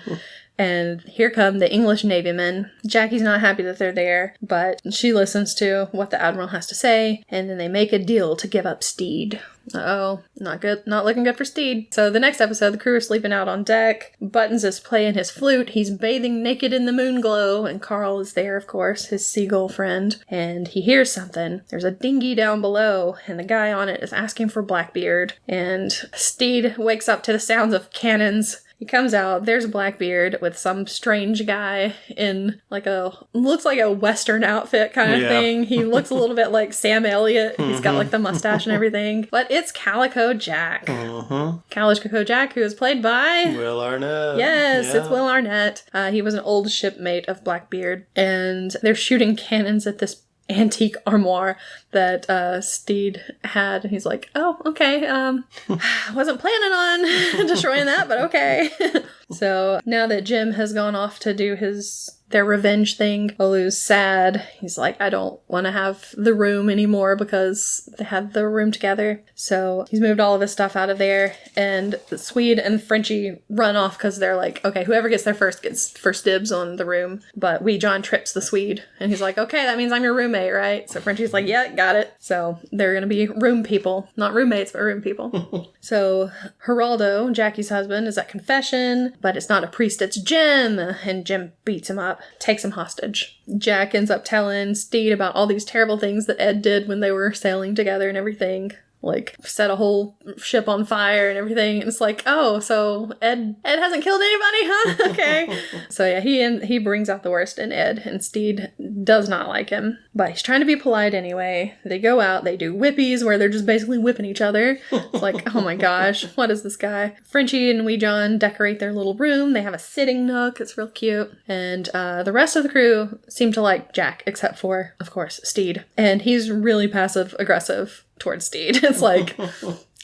And here come the English Navy men. Jackie's not happy that they're there, but she listens to what the Admiral has to say, and then they make a deal to give up Steed. Uh-oh, not good. Not looking good for Steed. So the next episode, the crew is sleeping out on deck. Buttons is playing his flute. He's bathing naked in the moon glow, and Carl is there, of course, his seagull friend. And he hears something. There's a dinghy down below, and the guy on it is asking for Blackbeard. And Steed wakes up to the sounds of cannons. He comes out, there's Blackbeard with some strange guy in looks like a Western outfit kind of thing. He looks a little bit like Sam Elliott. He's got like the mustache and everything. But it's Calico Jack. Mm-hmm. Calico Jack, who is played by Will Arnett. Yes, it's Will Arnett. He was an old shipmate of Blackbeard. And they're shooting cannons at this antique armoire that Steed had. He's like, oh, okay, wasn't planning on destroying that, but okay. So now that Jim has gone off to do their revenge thing, Olu's sad. He's like, I don't want to have the room anymore because they had the room together. So he's moved all of his stuff out of there, and the Swede and Frenchie run off because they're like, okay, whoever gets there first gets first dibs on the room. But Wee John trips the Swede, and he's like, okay, that means I'm your roommate, right? So Frenchie's like, yeah, got it. So they're gonna be room people. Not roommates, but room people. So Geraldo, Jackie's husband, is at confession, but it's not a priest, it's Jim, and Jim beats him up, takes him hostage. Jack ends up telling Steed about all these terrible things that Ed did when they were sailing together and everything. Like, set a whole ship on fire and everything. And it's like, oh, so Ed hasn't killed anybody, huh? Okay. So yeah, he brings out the worst in Ed, and Steed does not like him. But he's trying to be polite anyway. They go out, they do whippies where they're just basically whipping each other. It's like, oh my gosh, what is this guy? Frenchie and Wee John decorate their little room. They have a sitting nook. It's real cute. And the rest of the crew seem to like Jack, except for, of course, Steed. And he's really passive-aggressive towards Steed. It's like,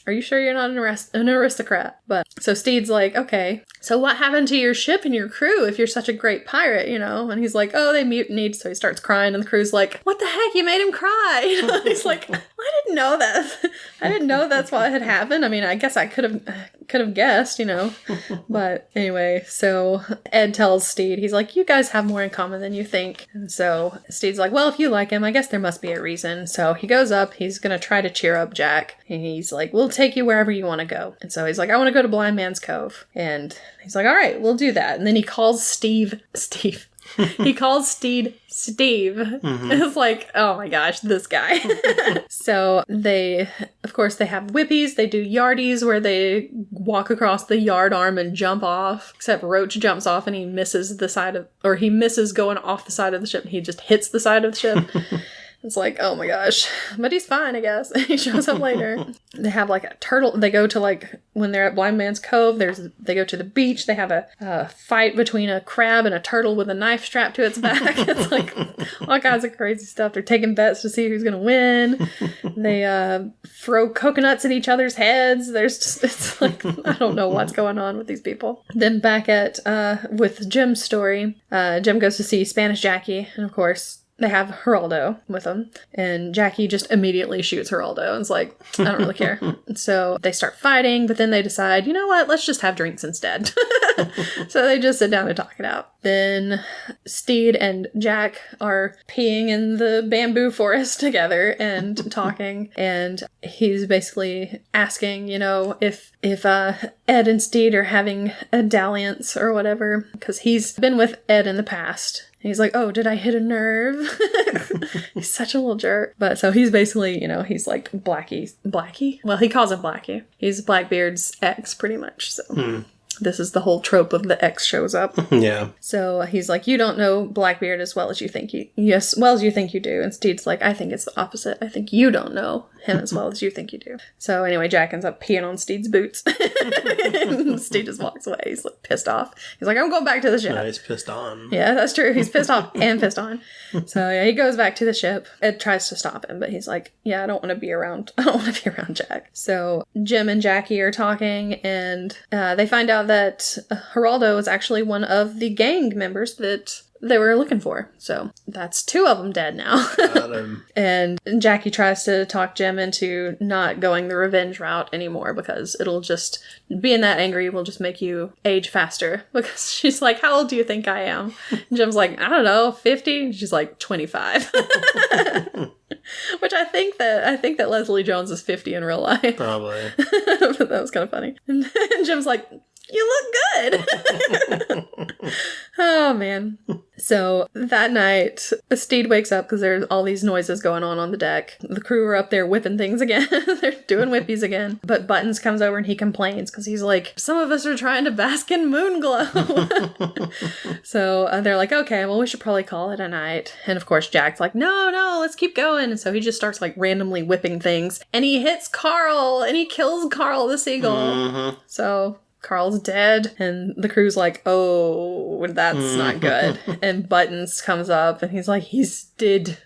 are you sure you're not an aristocrat? But so Steed's like, okay, so what happened to your ship and your crew if you're such a great pirate, And he's like, oh, they mutinied. So he starts crying, and the crew's like, what the heck? You made him cry. He's like, I didn't know that. I didn't know that's what had happened. I mean, I guess I could have guessed, But anyway, so Ed tells Steed, he's like, you guys have more in common than you think. And so Steed's like, well, if you like him, I guess there must be a reason. So he goes up, he's going to try to cheer up Jack. And he's like, we'll take you wherever you want to go. And so he's like, I want to go to Blind Man's Cove. And he's like, all right, we'll do that. And then he calls Steve. He calls Steed Steve. Mm-hmm. It's like, oh my gosh, this guy. So of course, they have whippies. They do yardies where they walk across the yard arm and jump off. Except Roach jumps off and he misses going off the side of the ship. And he just hits the side of the ship. It's like, oh my gosh. But he's fine, I guess. He shows up later. They have like a turtle. They go to when they're at Blind Man's Cove, they go to the beach. They have a fight between a crab and a turtle with a knife strapped to its back. It's like all kinds of crazy stuff. They're taking bets to see who's going to win. They throw coconuts at each other's heads. It's like, I don't know what's going on with these people. Then back with Jim's story, Jim goes to see Spanish Jackie. And of course, they have Geraldo with them, and Jackie just immediately shoots Geraldo and is like, I don't really care. So they start fighting, but then they decide, you know what, let's just have drinks instead. So they just sit down and talk it out. Then Steed and Jack are peeing in the bamboo forest together and talking, and he's basically asking, if Ed and Steed are having a dalliance or whatever, because he's been with Ed in the past. And he's like, oh, did I hit a nerve? He's such a little jerk. But so he's basically, he's like Blackie? Well, he calls him Blackie. He's Blackbeard's ex, pretty much. So this is the whole trope of the ex shows up. Yeah. So he's like, you don't know Blackbeard as well as you think you do. And Steed's like, I think it's the opposite. I think you don't know him as well as you think you do. So anyway, Jack ends up peeing on Steed's boots. And Steed just walks away. He's like pissed off. He's like, I'm going back to the ship. Yeah, he's pissed on. Yeah, that's true. He's pissed off and pissed on. So yeah, he goes back to the ship. Ed tries to stop him, but he's like, yeah, I don't want to be around Jack. So Jim and Jackie are talking, and they find out that Geraldo is actually one of the gang members that they were looking for. So that's 2 of them dead now. Got him. And Jackie tries to talk Jim into not going the revenge route anymore, because it'll just, being that angry will just make you age faster. Because she's like, how old do you think I am? And Jim's like, I don't know, 50? And she's like, 25. Which I think that Leslie Jones is 50 in real life. Probably. But that was kind of funny. And Jim's like, you look good. Oh, man. So that night, Steed wakes up because there's all these noises going on the deck. The crew are up there whipping things again. They're doing whippies again. But Buttons comes over and he complains because he's like, some of us are trying to bask in moon glow. So they're like, okay, well, we should probably call it a night. And of course, Jack's like, no, let's keep going. And so he just starts like randomly whipping things. And he hits Carl and he kills Carl the seagull. Mm-hmm. So Carl's dead, and the crew's like, oh, that's not good. And Buttons comes up, and he's like, he's dead.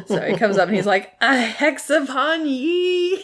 So he comes up, and he's like, a hex upon ye.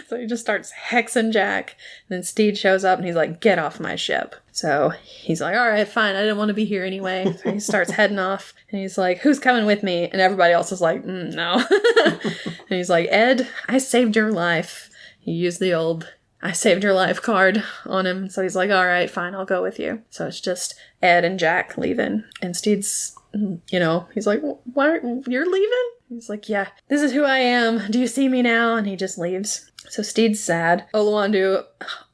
So he just starts hexing Jack. And then Steed shows up, and he's like, get off my ship. So he's like, all right, fine, I didn't want to be here anyway. So he starts heading off, and he's like, who's coming with me? And everybody else is like, no. And he's like, Ed, I saved your life. He used the old I saved your life card on him. So he's like, all right, fine, I'll go with you. So it's just Ed and Jack leaving. And Steed's, he's like, what? You're leaving? He's like, yeah, this is who I am. Do you see me now? And he just leaves. So Steed's sad. Oluwandu.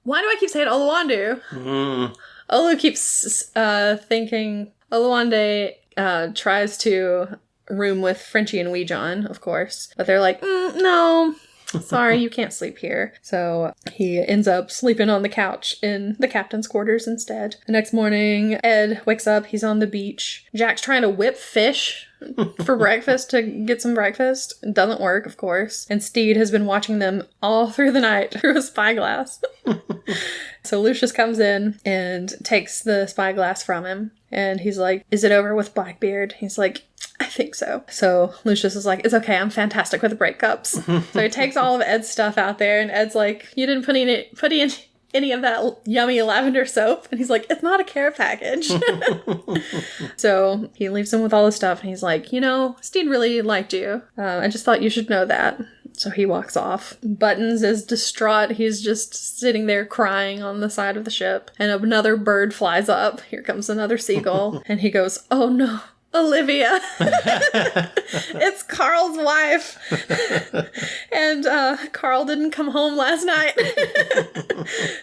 Why do I keep saying Oluwandu? Olu keeps thinking. Oluwande tries to room with Frenchie and Weejon, of course. But they're like, no. Sorry, you can't sleep here. So he ends up sleeping on the couch in the captain's quarters instead. The next morning, Ed wakes up. He's on the beach. Jack's trying to whip fish for breakfast to get some breakfast. It doesn't work, of course. And Steed has been watching them all through the night through a spyglass. So Lucius comes in and takes the spyglass from him. And he's like, is it over with Blackbeard? He's like, I think so. So Lucius is like, it's okay, I'm fantastic with breakups. So he takes all of Ed's stuff out there, and Ed's like, you didn't put any of that yummy lavender soap? And he's like, it's not a care package. So he leaves him with all the stuff, and he's like, you know, Steed really liked you. I just thought you should know that. So he walks off. Buttons is distraught. He's just sitting there crying on the side of the ship. And another bird flies up. Here comes another seagull. And he goes, oh no, Olivia. It's Carl's wife. And Carl didn't come home last night.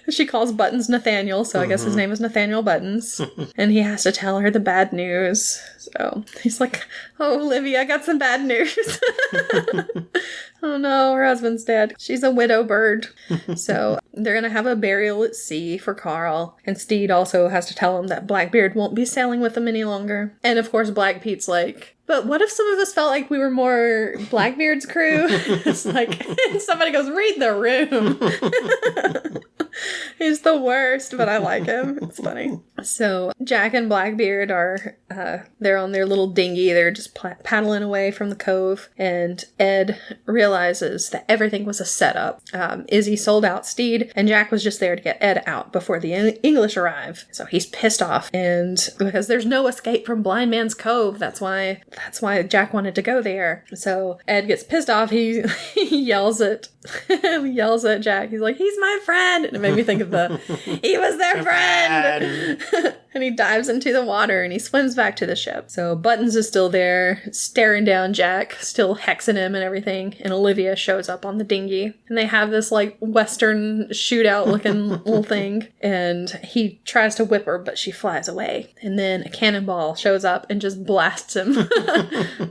She calls Buttons Nathaniel, so I guess his name is Nathaniel Buttons. And he has to tell her the bad news. So he's like, oh, Olivia, I got some bad news. Oh no, her husband's dead. She's a widow bird. So they're going to have a burial at sea for Carl. And Steed also has to tell him that Blackbeard won't be sailing with them any longer. And of course, Black Pete's like, but what if some of us felt like we were more Blackbeard's crew? It's like, somebody goes, read the room. He's the worst, but I like him. It's funny. So Jack and Blackbeard are, they're on their little dinghy. They're just paddling away from the cove. And Ed realizes that everything was a setup. Izzy sold out Steed, and Jack was just there to get Ed out before the English arrive. So he's pissed off. And because there's no escape from Blind Man's Cove, that's why Jack wanted to go there. So Ed gets pissed off. He yells at Jack. He's like, he's my friend. And it made me think of he was their friend. And he dives into the water and he swims back to the ship. So Buttons is still there, staring down Jack, still hexing him and everything. And Olivia shows up on the dinghy. And they have this like Western shootout looking little thing. And he tries to whip her, but she flies away. And then a cannonball shows up and just blasts him.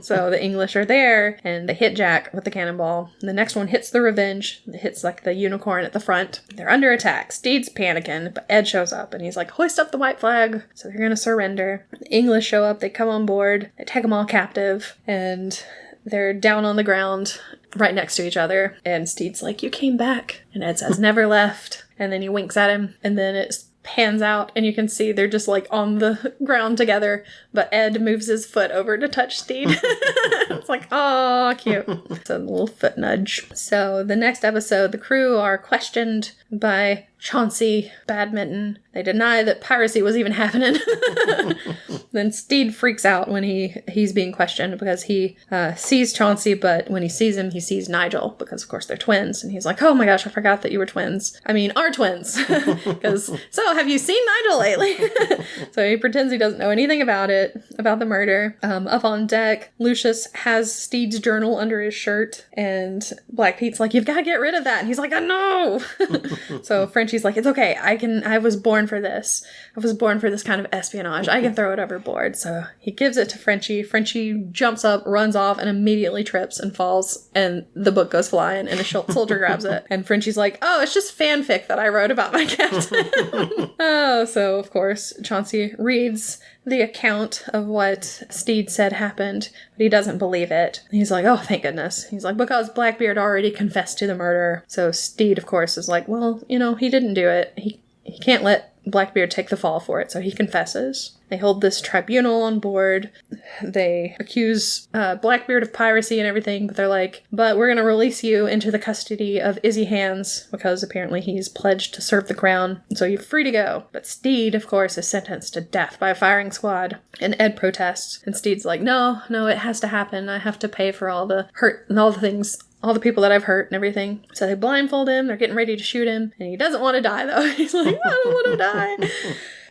So the English are there and they hit Jack with the cannonball. And the next one hits the Revenge. It hits like the unicorn at the front. They're under attack. Steed's panicking, but Ed shows up and he's like, hoist up the white flag. So they're going to surrender. The English show up. They come on board. They take them all captive. And they're down on the ground right next to each other. And Steed's like, you came back. And Ed says, never left. And then he winks at him. And then it pans out and you can see they're just like on the ground together. But Ed moves his foot over to touch Steed. It's like, oh, cute. It's a little foot nudge. So the next episode, the crew are questioned by Chauncey Badminton. They deny that piracy was even happening. Then Steed freaks out when he's being questioned because he sees Chauncey, but when he sees him, he sees Nigel because, of course, they're twins. And he's like, oh my gosh, I forgot that you were twins. I mean, are twins. Because, so have you seen Nigel lately? So he pretends he doesn't know anything about it, about the murder. Up on deck, Lucius has Steed's journal under his shirt, and Black Pete's like, you've got to get rid of that. And he's like, I know. So Frenchie's like, it's okay. I was born for this. I was born for this kind of espionage. I can throw it overboard. So he gives it to Frenchie. Frenchie jumps up, runs off, and immediately trips and falls. And the book goes flying, and a soldier grabs it. And Frenchie's like, oh, it's just fanfic that I wrote about my captain. Oh, so of course, Chauncey reads the account of what Steed said happened, but he doesn't believe it. He's like, oh, thank goodness. He's like, because Blackbeard already confessed to the murder. So Steed, of course, is like, well, you know, he didn't do it. He can't let Blackbeard take the fall for it, so he confesses. They hold this tribunal on board. They accuse Blackbeard of piracy and everything, but they're like, but we're going to release you into the custody of Izzy Hands, because apparently he's pledged to serve the crown, so you're free to go. But Steed, of course, is sentenced to death by a firing squad, and Ed protests, and Steed's like, no, it has to happen. I have to pay for all the hurt and all the things, all the people that I've hurt and everything. So they blindfold him, they're getting ready to shoot him, and he doesn't want to die, though. He's like, I don't want to die.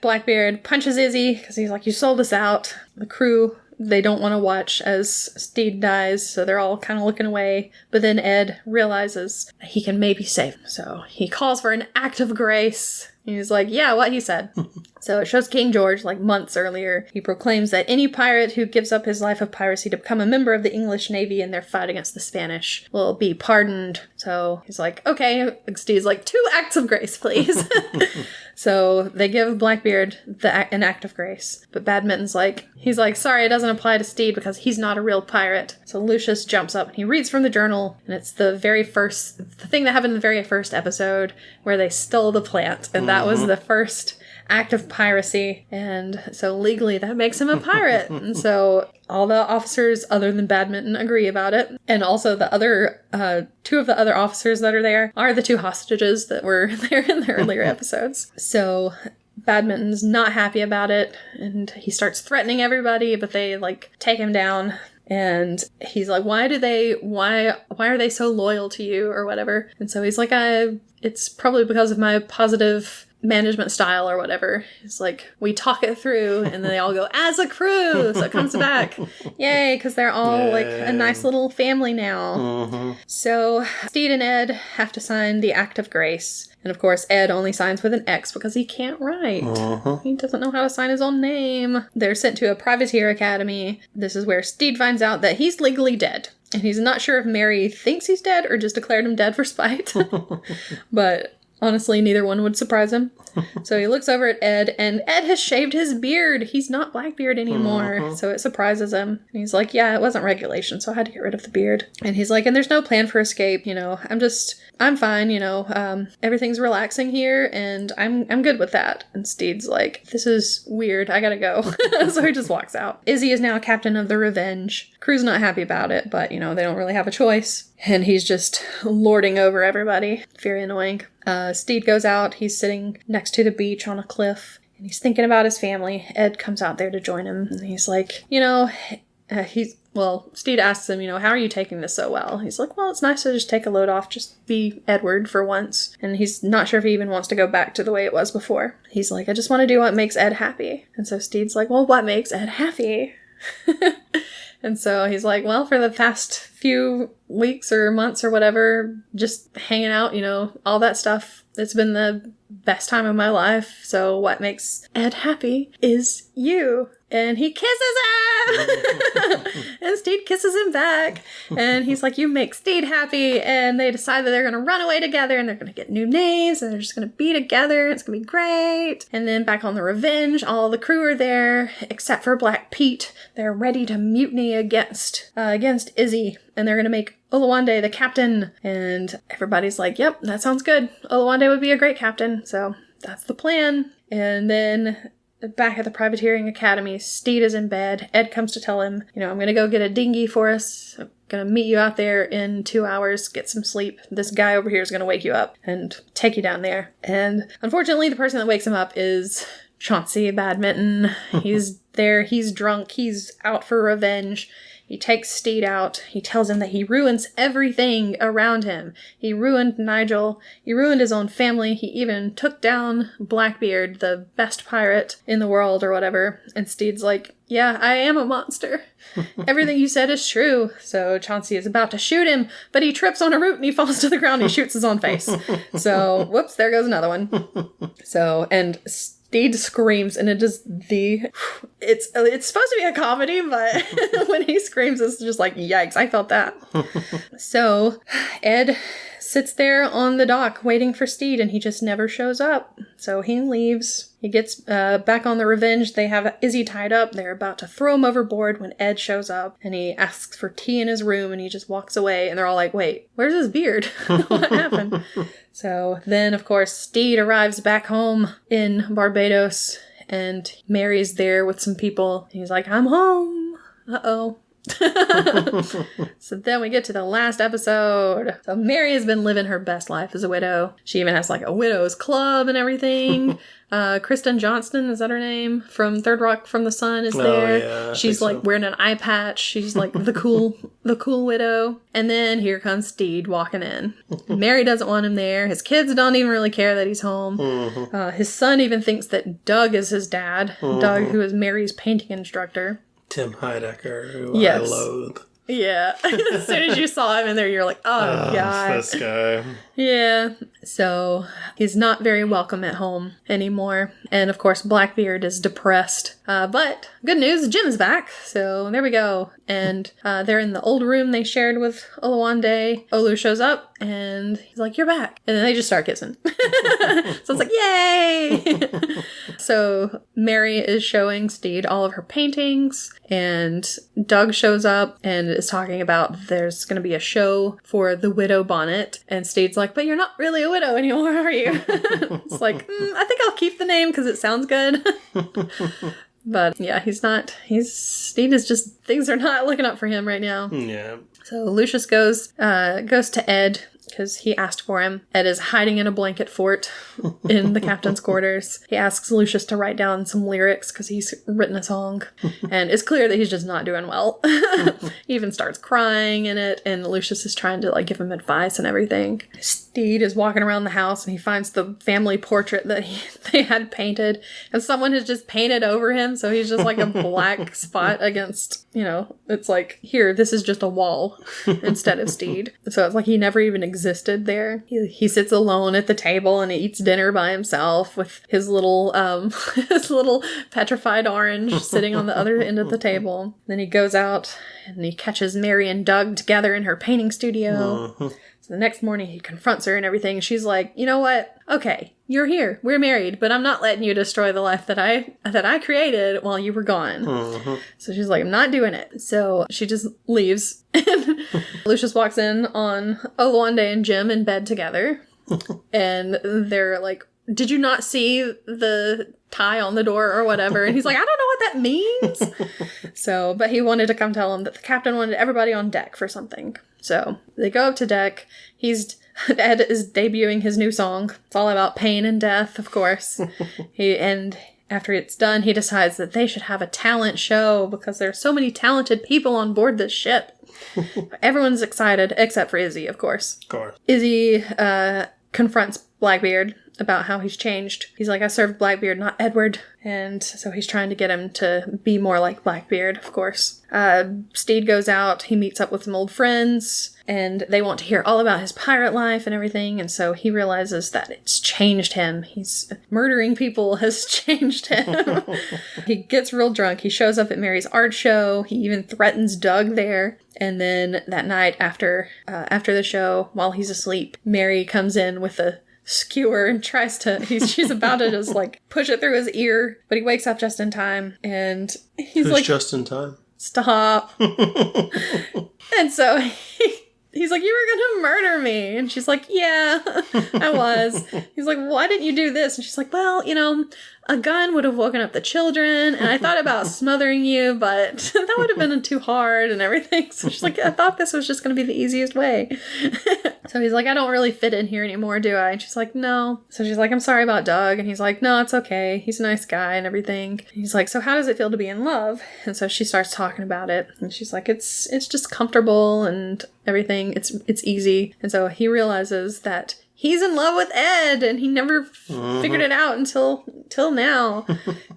Blackbeard punches Izzy, because he's like, you sold us out. The crew, they don't want to watch as Steed dies, so they're all kind of looking away. But then Ed realizes that he can maybe save him. So he calls for an act of grace. He's like, yeah, what he said. So it shows King George, like months earlier. He proclaims that any pirate who gives up his life of piracy to become a member of the English Navy in their fight against the Spanish will be pardoned. So he's like, okay. Steve's like, 2 acts of grace, please. So they give Blackbeard an act of grace. But Badminton's like, he's like, sorry, it doesn't apply to Steed because he's not a real pirate. So Lucius jumps up and he reads from the journal. And it's the thing that happened in the very first episode where they stole the plant. And that was the first act of piracy. And so legally that makes him a pirate. And so all the officers other than Badminton agree about it. And also the other, two of the other officers that are there are the two hostages that were there in the earlier episodes. So Badminton's not happy about it, and he starts threatening everybody, but they, like, take him down. And he's like, why are they so loyal to you or whatever? And so he's like, it's probably because of my positive management style or whatever. It's like, we talk it through, and then they all go, as a crew! So it comes back. Yay, because they're all, like, a nice little family now. Mm-hmm. So Steed and Ed have to sign the Act of Grace. And of course, Ed only signs with an X because he can't write. Uh-huh. He doesn't know how to sign his own name. They're sent to a privateer academy. This is where Steed finds out that he's legally dead. And he's not sure if Mary thinks he's dead or just declared him dead for spite. But honestly, neither one would surprise him. So he looks over at Ed, and Ed has shaved his beard. He's not Blackbeard anymore. Uh-huh. So it surprises him. And he's like, yeah, it wasn't regulation, so I had to get rid of the beard. And he's like, and there's no plan for escape, I'm fine, everything's relaxing here, and I'm good with that. And Steed's like, this is weird, I gotta go. So he just walks out. Izzy is now captain of the Revenge. Crew's not happy about it, but, they don't really have a choice. And he's just lording over everybody. Very annoying. Steed goes out, he's sitting next to the beach on a cliff, and he's thinking about his family. Ed comes out there to join him, and he's like, Steed asks him, how are you taking this so well? He's like, well, it's nice to just take a load off, just be Edward for once. And he's not sure if he even wants to go back to the way it was before. He's like, I just want to do what makes Ed happy. And so Steed's like, well, what makes Ed happy? And so he's like, well, for the past few weeks or months or whatever, just hanging out, all that stuff. It's been the best time of my life. So what makes Ed happy is you. And he kisses him! And Steed kisses him back. And he's like, you make Steed happy. And they decide that they're going to run away together, and they're going to get new names, and they're just going to be together. It's going to be great. And then back on the Revenge, all the crew are there, except for Black Pete. They're ready to mutiny against Izzy. And they're going to make Oluwande the captain. And everybody's like, yep, that sounds good. Oluwande would be a great captain. So that's the plan. And then back at the privateering academy, Steed is in bed. Ed comes to tell him, I'm going to go get a dinghy for us. I'm going to meet you out there in 2 hours. Get some sleep. This guy over here is going to wake you up and take you down there. And unfortunately, the person that wakes him up is Chauncey Badminton. He's there. He's drunk. He's out for revenge. He takes Steed out. He tells him that he ruins everything around him. He ruined Nigel. He ruined his own family. He even took down Blackbeard, the best pirate in the world or whatever. And Steed's like, yeah, I am a monster. Everything you said is true. So Chauncey is about to shoot him, but he trips on a root and he falls to the ground. He shoots his own face. So, whoops, there goes another one. So, and Steed screams, and it's supposed to be a comedy, but when he screams, it's just like, yikes, I felt that. So Ed sits there on the dock waiting for Steed, and he just never shows up. So he leaves. He gets back on the Revenge. They have Izzy tied up. They're about to throw him overboard when Ed shows up, and he asks for tea in his room, and he just walks away, and they're all like, wait, where's his beard? What happened? So then, of course, Steed arrives back home in Barbados, and Mary's there with some people. He's like, I'm home. Uh-oh. So then we get to the last episode. So Mary has been living her best life as a widow. She even has like a widow's club and everything. Kristen Johnston, is that her name? From Third Rock from the Sun is there. Yeah, she's like wearing an eye patch. She's like the cool widow. And then here comes Steed walking in. Mary doesn't want him there. His kids don't even really care that he's home. Mm-hmm. His son even thinks that Doug is his dad. Mm-hmm. Doug, who is Mary's painting instructor. Tim Heidecker, who I loathe. Yeah. As soon as you saw him in there, you're like, oh, God. This guy. Yeah. So he's not very welcome at home anymore. And of course, Blackbeard is depressed. But good news, Jim is back. So there we go. And they're in the old room they shared with Oluwande. Olu shows up and he's like, you're back. And then they just start kissing. So it's like, yay! So Mary is showing Steed all of her paintings, and Doug shows up and is talking about there's going to be a show for the widow bonnet. And Steed's like, but you're not really a widow anymore, are you? It's like, I think I'll keep the name because it sounds good. But yeah, Steed is just, things are not looking up for him right now. Yeah. So Lucius goes to Ed, because he asked for him. Ed is hiding in a blanket fort in the captain's quarters. He asks Lucius to write down some lyrics because he's written a song. And it's clear that he's just not doing well. He even starts crying in it, and Lucius is trying to give him advice and everything. Steed is walking around the house and he finds the family portrait that they had painted, and someone has just painted over him, so he's just like a black spot against, it's like, here, this is just a wall instead of Steed. So it's like he never even existed there. He sits alone at the table and he eats dinner by himself with his little petrified orange sitting on the other end of the table. Then he goes out and he catches Mary and Doug together in her painting studio. So the next morning he confronts her and everything. She's like, you know what? Okay, you're here. We're married, but I'm not letting you destroy the life that I created while you were gone. So she's like, I'm not doing it. So she just leaves. Lucius walks in on Oluwande and Jim in bed together. And they're like, did you not see the tie on the door or whatever? And he's like, I don't know what that means. But he wanted to come tell him that the captain wanted everybody on deck for something. So they go up to deck. Ed is debuting his new song. It's all about pain and death, of course. And after it's done, he decides that they should have a talent show because there are so many talented people on board this ship. Everyone's excited, except for Izzy, of course. Of course. Izzy confronts Blackbeard about how he's changed. He's like, I served Blackbeard, not Edward. And so he's trying to get him to be more like Blackbeard, of course. Steed goes out, he meets up with some old friends, and they want to hear all about his pirate life and everything, and so he realizes that it's changed him. He's murdering people has changed him. He gets real drunk. He shows up at Mary's art show. He even threatens Doug there. And then that night after the show, while he's asleep, Mary comes in with a skewer and she's about to just push it through his ear, but he wakes up just in time, and he's like, just in time? Stop. And so he's like, you were gonna murder me. And she's like, yeah, I was. He's like, why didn't you do this? And she's like, well, a gun would have woken up the children, and I thought about smothering you, but that would have been too hard and everything. So she's like, I thought this was just going to be the easiest way. So he's like, I don't really fit in here anymore, do I? And she's like, no. So she's like, I'm sorry about Doug. And he's like, no, it's okay. He's a nice guy and everything. And he's like, so how does it feel to be in love? And so she starts talking about it. And she's like, it's just comfortable and everything. It's easy. And so he realizes that he's in love with Ed, and he never figured it out until now.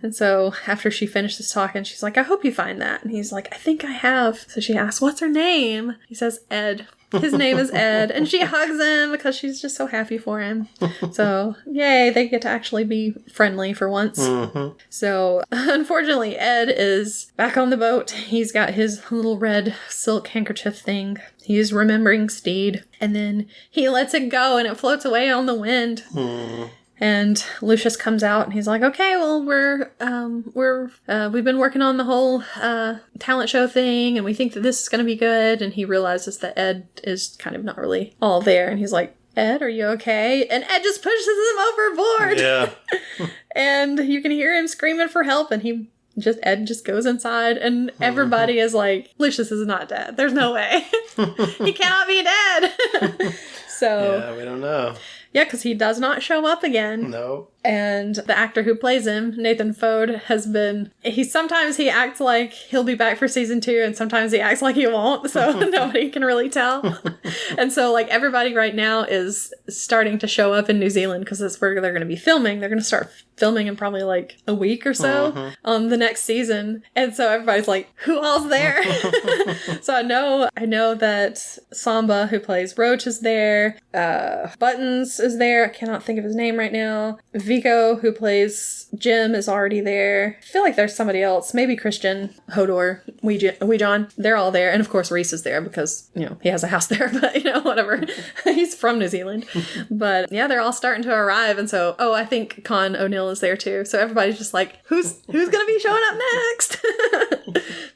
And so after she finishes talking, she's like, I hope you find that. And he's like, I think I have. So she asks, what's her name? He says, Ed. His name is Ed. And she hugs him because she's just so happy for him. So, yay, they get to actually be friendly for once. So, unfortunately, Ed is back on the boat. He's got his little red silk handkerchief thing. He's remembering Steed. And then he lets it go and it floats away on the wind. And Lucius comes out and he's like, okay, well, we've been working on the whole talent show thing, and we think that this is going to be good. And he realizes that Ed is kind of not really all there. And he's like, Ed, are you okay? And Ed just pushes him overboard. Yeah. And you can hear him screaming for help, and Ed just goes inside, and everybody is like, Lucius is not dead. There's no way. He cannot be dead. So yeah, we don't know. Yeah, because he does not show up again. No. And the actor who plays him, Nathan Fode, sometimes he acts like he'll be back for season 2, and sometimes he acts like he won't, so nobody can really tell. And so, everybody right now is starting to show up in New Zealand, because that's where they're going to be filming. They're going to start filming in probably, a week or so on the next season. And so everybody's like, who all's there? So I know that Samba, who plays Roach, is there. Buttons, Lucius is there. I cannot think of his name right now. Vico, who plays Jim, is already there. I feel like there's somebody else. Maybe Christian, Hodor, Weejon. They're all there. And of course, Reese is there because, he has a house there. But, whatever. He's from New Zealand. But yeah, they're all starting to arrive. And so, I think Con O'Neill is there too. So everybody's just like, who's going to be showing up next?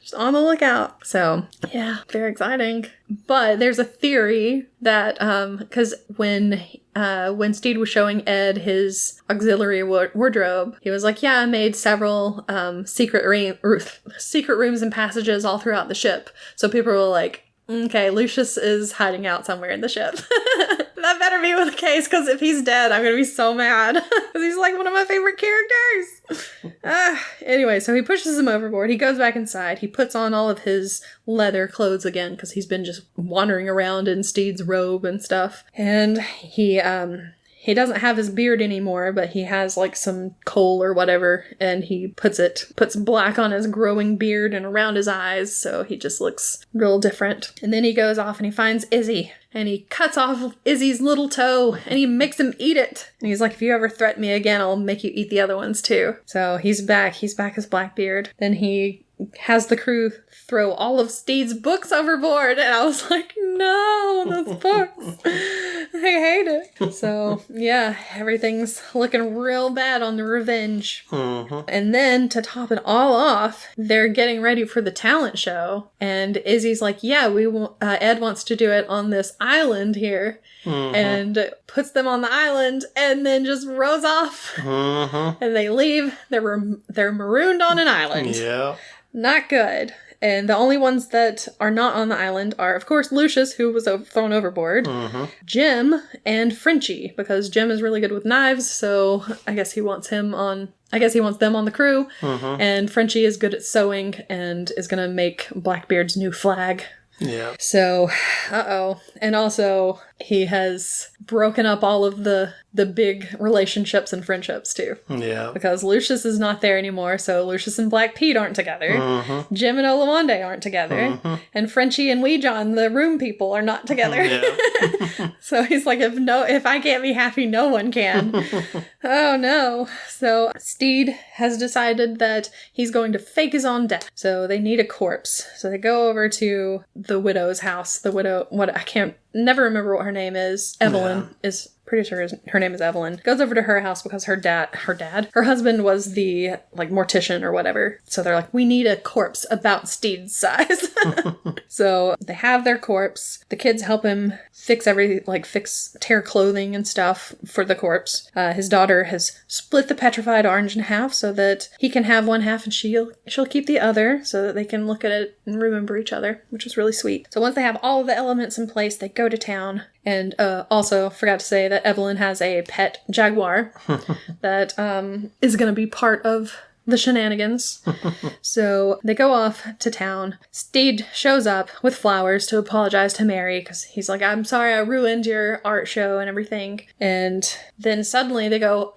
Just on the lookout. So yeah, very exciting. But there's a theory that, because when Steed was showing Ed his auxiliary wardrobe, he was like, yeah, I made several secret rooms and passages all throughout the ship. So people were like, okay, Lucius is hiding out somewhere in the ship. That better be the case, because if he's dead, I'm going to be so mad. Because he's like one of my favorite characters. Anyway, so he pushes him overboard. He goes back inside. He puts on all of his leather clothes again, because he's been just wandering around in Steed's robe and stuff. And he doesn't have his beard anymore, but he has like some coal or whatever, and he puts black on his growing beard and around his eyes, so he just looks real different. And then he goes off and he finds Izzy, and he cuts off Izzy's little toe, and he makes him eat it. And he's like, if you ever threaten me again, I'll make you eat the other ones too. So he's back as Blackbeard. Then he has the crew throw all of Steed's books overboard, and I was like, no, those books. I hate it. So, yeah, everything's looking real bad on the Revenge. Mm-hmm. And then, to top it all off, they're getting ready for the talent show, and Izzy's like, yeah, Ed wants to do it on this island here. Mm-hmm. And puts them on the island and then just rows off. Mm-hmm. And they leave. They're marooned on an island. Yeah. Not good. And the only ones that are not on the island are, of course, Lucius, who was thrown overboard, mm-hmm. Jim, and Frenchie, because Jim is really good with knives, so I guess he wants them on the crew. Mm-hmm. And Frenchie is good at sewing and is going to make Blackbeard's new flag. Yeah. So, and also he has broken up all of the big relationships and friendships too. Yeah. Because Lucius is not there anymore, so Lucius and Black Pete aren't together. Mm-hmm. Jim and Olamande aren't together. Mm-hmm. And Frenchie and Weejon, the room people, are not together. Yeah. So he's like, if I can't be happy, no one can. Oh no. So Steed has decided that he's going to fake his own death. So they need a corpse. So they go over to the widow's house. The widow, never remember what her name is. Evelyn is pretty sure her name is Evelyn. Goes over to her house because her husband was the mortician or whatever. So they're like, we need a corpse about Steed's size. So they have their corpse. The kids help him tear clothing and stuff for the corpse. His daughter has split the petrified orange in half so that he can have one half and she'll keep the other so that they can look at it and remember each other, which is really sweet. So once they have all of the elements in place, they go to town. And also forgot to say that Evelyn has a pet jaguar that is going to be part of the shenanigans. So they go off to town. Steed shows up with flowers to apologize to Mary because he's like, I'm sorry I ruined your art show and everything. And then suddenly they go,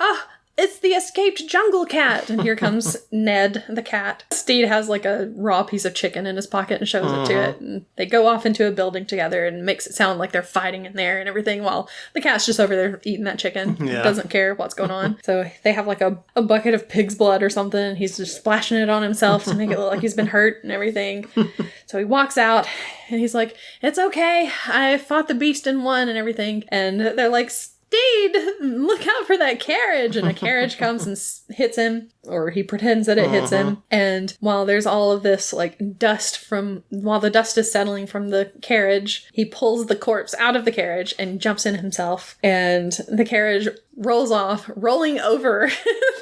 it's the escaped jungle cat. And here comes Ned, the cat. Steed has a raw piece of chicken in his pocket and shows it to it. And they go off into a building together and makes it sound like they're fighting in there and everything while the cat's just over there eating that chicken. Yeah. Doesn't care what's going on. So they have a bucket of pig's blood or something. And he's just splashing it on himself to make it look like he's been hurt and everything. So he walks out and he's like, it's okay. I fought the beast and won and everything. And they're like, Steed, look out for that carriage. And a carriage comes and hits him, or he pretends that it hits him. And while there's all of this while the dust is settling from the carriage, he pulls the corpse out of the carriage and jumps in himself. And the carriage rolls off, rolling over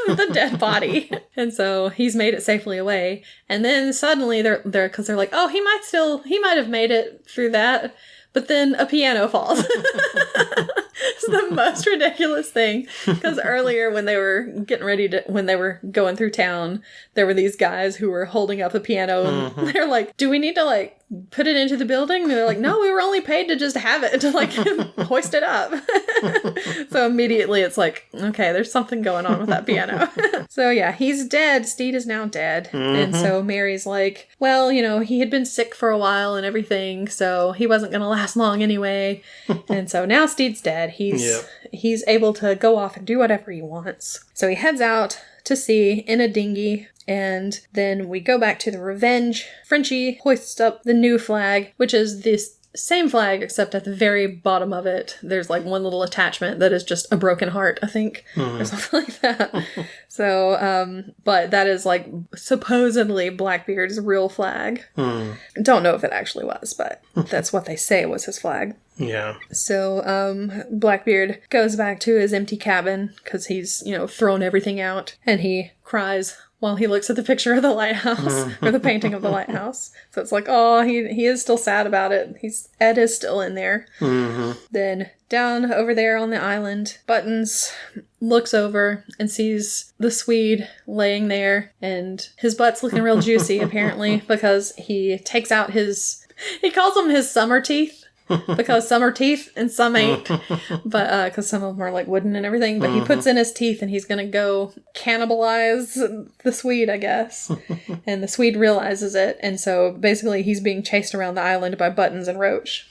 the dead body. And so he's made it safely away. And then suddenly because they're like, oh, he might have made it through that. But then a piano falls. It's the most ridiculous thing. Because earlier when they were when they were going through town, there were these guys who were holding up a piano and they're like, do we need to put it into the building? And they're like, no, we were only paid to just have it, to like hoist it up. So immediately it's like, okay, there's something going on with that piano. So yeah, he's dead. Steed is now dead. And so Mary's like, well, you know, he had been sick for a while and everything, so he wasn't going to last long anyway. And so now Steed's dead. He's able to go off and do whatever he wants. So he heads out to sea in a dinghy. And then we go back to the Revenge. Frenchie hoists up the new flag, which is this same flag, except at the very bottom of it, there's like one little attachment that is just a broken heart, I think, or something like that. So, but that is like supposedly Blackbeard's real flag. Don't know if it actually was, but that's what they say was his flag. Yeah. So, Blackbeard goes back to his empty cabin because he's, you know, thrown everything out, and he cries while he looks at the picture of the lighthouse, or the painting of the lighthouse. So it's like, oh, he is still sad about it. Ed is still in there. Then down over there on the island, Buttons looks over and sees the Swede laying there, and his butt's looking real juicy, apparently, because he takes out he calls them his summer teeth. Because some are teeth and some ain't, but because some of them are like wooden and everything, but he puts in his teeth and he's gonna go cannibalize the Swede, I guess. And the Swede realizes it, and so basically he's being chased around the island by Buttons and Roach.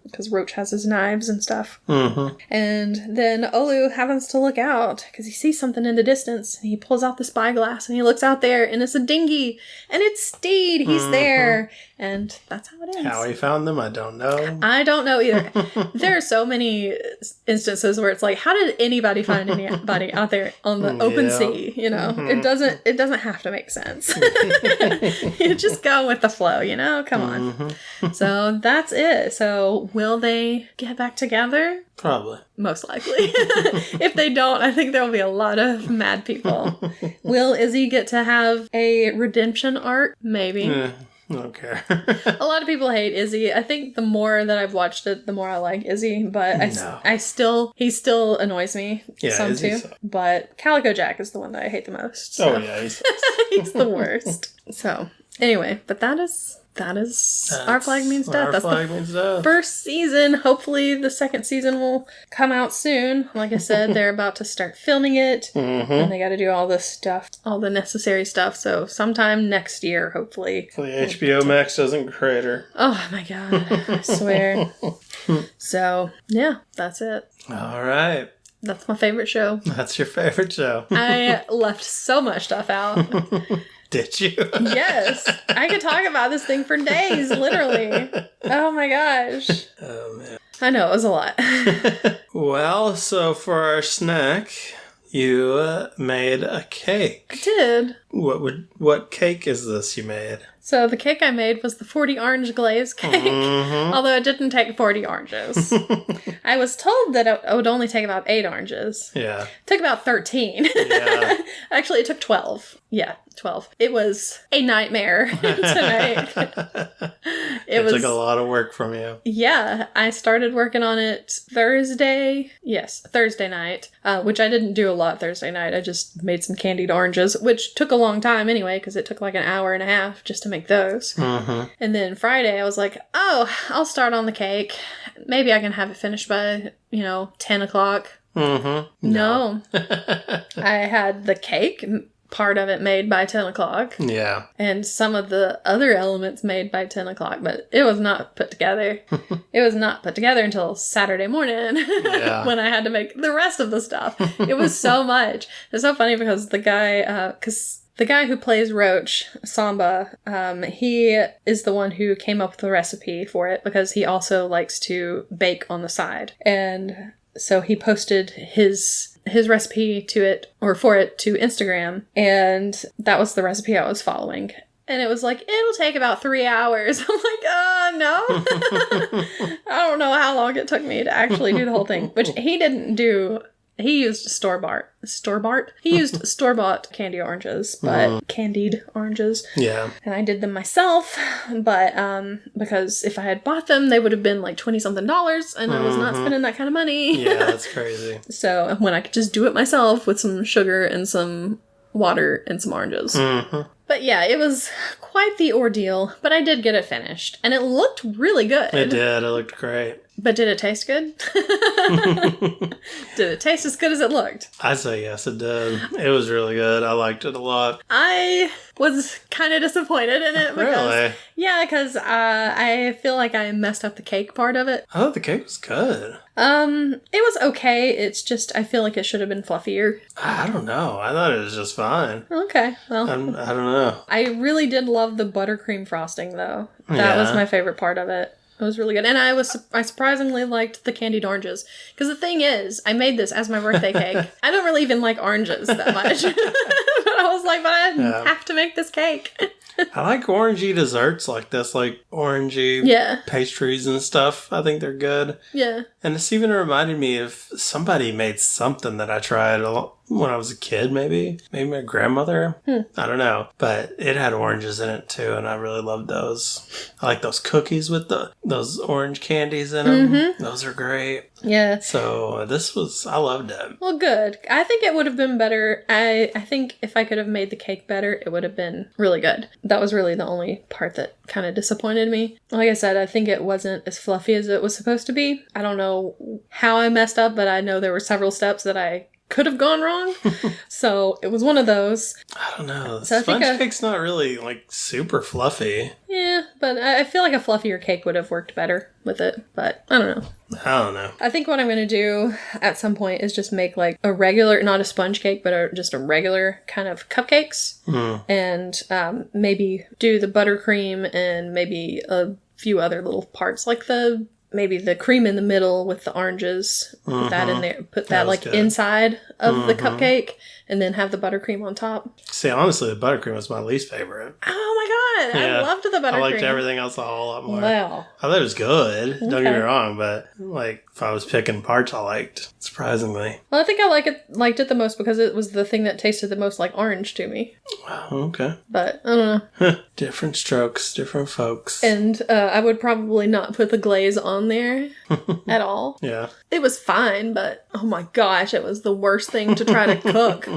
Because Roach has his knives and stuff. And then Olu happens to look out because he sees something in the distance. And he pulls out the spyglass and he looks out there, and it's a dinghy, and it's Steed. He's there, and that's how it ends. How he found them, I don't know. I don't know either. There are so many instances where it's like, how did anybody find anybody out there on the open sea? You know, it doesn't have to make sense. You just go with the flow. You know, come on. So that's it. So will they get back together? Probably. Most likely. If they don't, I think there will be a lot of mad people. Will Izzy get to have a redemption arc? Maybe. I don't care. A lot of people hate Izzy. I think the more that I've watched it, the more I like Izzy. But he still annoys me some too. But Calico Jack is the one that I hate the most. So. Oh yeah, he's the worst. So anyway, but that is Our Flag Means Death. That's the first season. Hopefully the second season will come out soon. Like I said, they're about to start filming it. And they got to do all this stuff, all the necessary stuff. So sometime next year, hopefully. Hopefully HBO Max doesn't crater. Oh my God. I swear. So, yeah, that's it. All right. That's my favorite show. That's your favorite show. I left so much stuff out. Did you? Yes. I could talk about this thing for days, literally. Oh my gosh. Oh man. I know, it was a lot. Well, so for our snack, you made a cake. I did. What cake is this you made? So the cake I made was the 40 orange glaze cake, although it didn't take 40 oranges. I was told that it would only take about 8 oranges. Yeah. It took about 13. Yeah. Actually, it took 12. Yeah, 12. It was a nightmare to make. It took a lot of work from you. Yeah, I started working on it Thursday night, which I didn't do a lot Thursday night. I just made some candied oranges, which took a long time anyway, because it took like an hour and a half just to make those. And then Friday, I was like, oh, I'll start on the cake. Maybe I can have it finished by, 10 o'clock. No. I had the cake, part of it made by 10 o'clock. Yeah. And some of the other elements made by 10 o'clock, but it was not put together. It was not put together until Saturday morning when I had to make the rest of the stuff. It was so much. It's so funny because the guy who plays Roach, Samba, he is the one who came up with the recipe for it because he also likes to bake on the side. And so he posted his recipe for it to Instagram, and that was the recipe I was following. And it was like, it'll take about 3 hours. I'm like, no. I don't know how long it took me to actually do the whole thing, which he didn't do. He used store-bought? He used store-bought candied oranges. Yeah. And I did them myself, but because if I had bought them, they would have been like $20-something, and I was not spending that kind of money. Yeah, that's crazy. So when I could just do it myself with some sugar and some water and some oranges. But yeah, it was quite the ordeal, but I did get it finished. And it looked really good. It did. It looked great. But did it taste good? Did it taste as good as it looked? I'd say yes, it did. It was really good. I liked it a lot. I was kind of disappointed in it. Because, really? Yeah, because I feel like I messed up the cake part of it. I thought the cake was good. It was okay. It's just, I feel like it should have been fluffier. I don't know. I thought it was just fine. Okay, well. I don't know. I really did love the buttercream frosting, though. That was my favorite part of it. It was really good. And I surprisingly liked the candied oranges. Because the thing is, I made this as my birthday cake. I don't really even like oranges that much. But I was like, but I have to make this cake. I like orangey desserts like this, like orangey pastries and stuff. I think they're good. Yeah. And this even reminded me of somebody made something that I tried when I was a kid, maybe. Maybe my grandmother. I don't know. But it had oranges in it too, and I really loved those. I like those cookies with those orange candies in them. Mm-hmm. Those are great. Yeah. So I loved it. Well, good. I think it would have been better. I think if I could have made the cake better, it would have been really good. That was really the only part that kind of disappointed me. Like I said, I think it wasn't as fluffy as it was supposed to be. I don't know how I messed up, but I know there were several steps that I could have gone wrong. So it was one of those. I don't know. Sponge cake's not really like super fluffy. Yeah, but I feel like a fluffier cake would have worked better with it. But I don't know. I think what I'm going to do at some point is just make like a regular, not a sponge cake, but just a regular kind of cupcakes. And maybe do the buttercream and maybe a few other little parts like maybe the cream in the middle with the oranges. Put that in there. Put that like good. Inside of the cupcake, and then have the buttercream on top. See, honestly, the buttercream was my least favorite. Oh my god, I loved the buttercream. I liked everything else a whole lot more. Wow. I thought it was good. Don't get me wrong, but like if I was picking parts I liked, surprisingly. Well, I think I liked it the most because it was the thing that tasted the most like orange to me. Wow, okay. But I don't know. Different strokes, different folks. And I would probably not put the glaze on there at all. Yeah. It was fine, but oh my gosh, it was the worst thing to try to cook.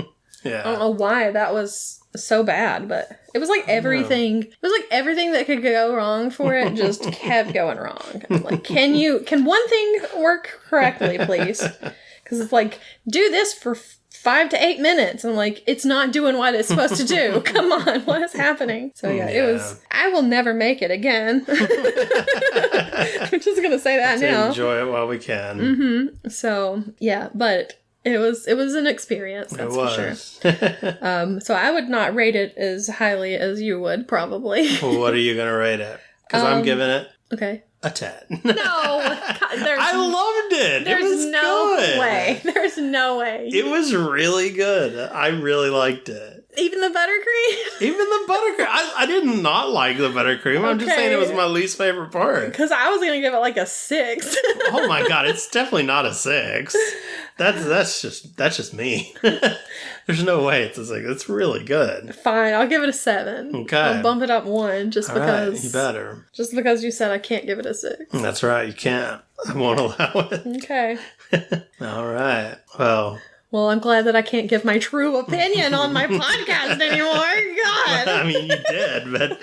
Yeah. I don't know why that was so bad, but it was like everything. It was like everything that could go wrong for it just kept going wrong. I'm like, can one thing work correctly, please? Because it's like, do this for 5 to 8 minutes, and like it's not doing what it's supposed to do. Come on, what is happening? So yeah, it was. I will never make it again. I'm just gonna say that now. Enjoy it while we can. Mm-hmm. So yeah, but. It was an experience, that's for sure. So I would not rate it as highly as you would, probably. Well, what are you going to rate it? Because I'm giving it a 10. No! I loved it! It was no good. way. There's no way. It was really good. I really liked it. Even the buttercream? Even the buttercream. I did not like the buttercream. I'm just saying it was my least favorite part. Because I was going to give it like a 6. Oh my god, it's definitely not a 6. That's just me. There's no way it's a 6. It's really good. Fine, I'll give it a 7. Okay. I'll bump it up 1 just All because. Right, you better. Just because you said I can't give it a 6. That's right, you can't. I won't allow it. Okay. All right. Well, I'm glad that I can't give my true opinion on my podcast anymore. God. I mean, you did, but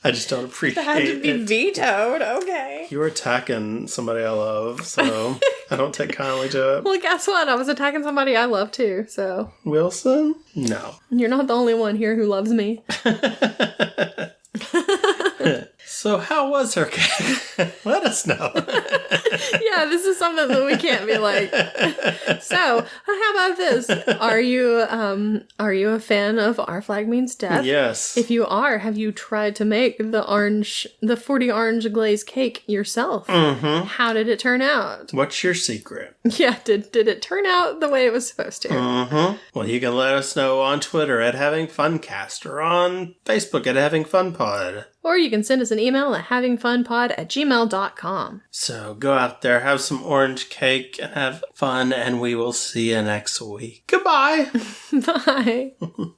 I just don't appreciate it. That had to be vetoed. Okay. You were attacking somebody I love, so I don't take kindly to it. Well, guess what? I was attacking somebody I love too, so. Wilson? No. You're not the only one here who loves me. So how was her cake? Let us know. Yeah, this is something that we can't be like. So, how about this? Are you a fan of Our Flag Means Death? Yes. If you are, have you tried to make the 40 orange glaze cake yourself? Mm-hmm. How did it turn out? What's your secret? Yeah, did it turn out the way it was supposed to? Mm-hmm. Well, you can let us know on Twitter at HavingFunCast or on Facebook at HavingFunPod. Or you can send us an email at havingfunpod@gmail.com. So go out there, have some orange cake, and have fun, and we will see you next week. Goodbye! Bye!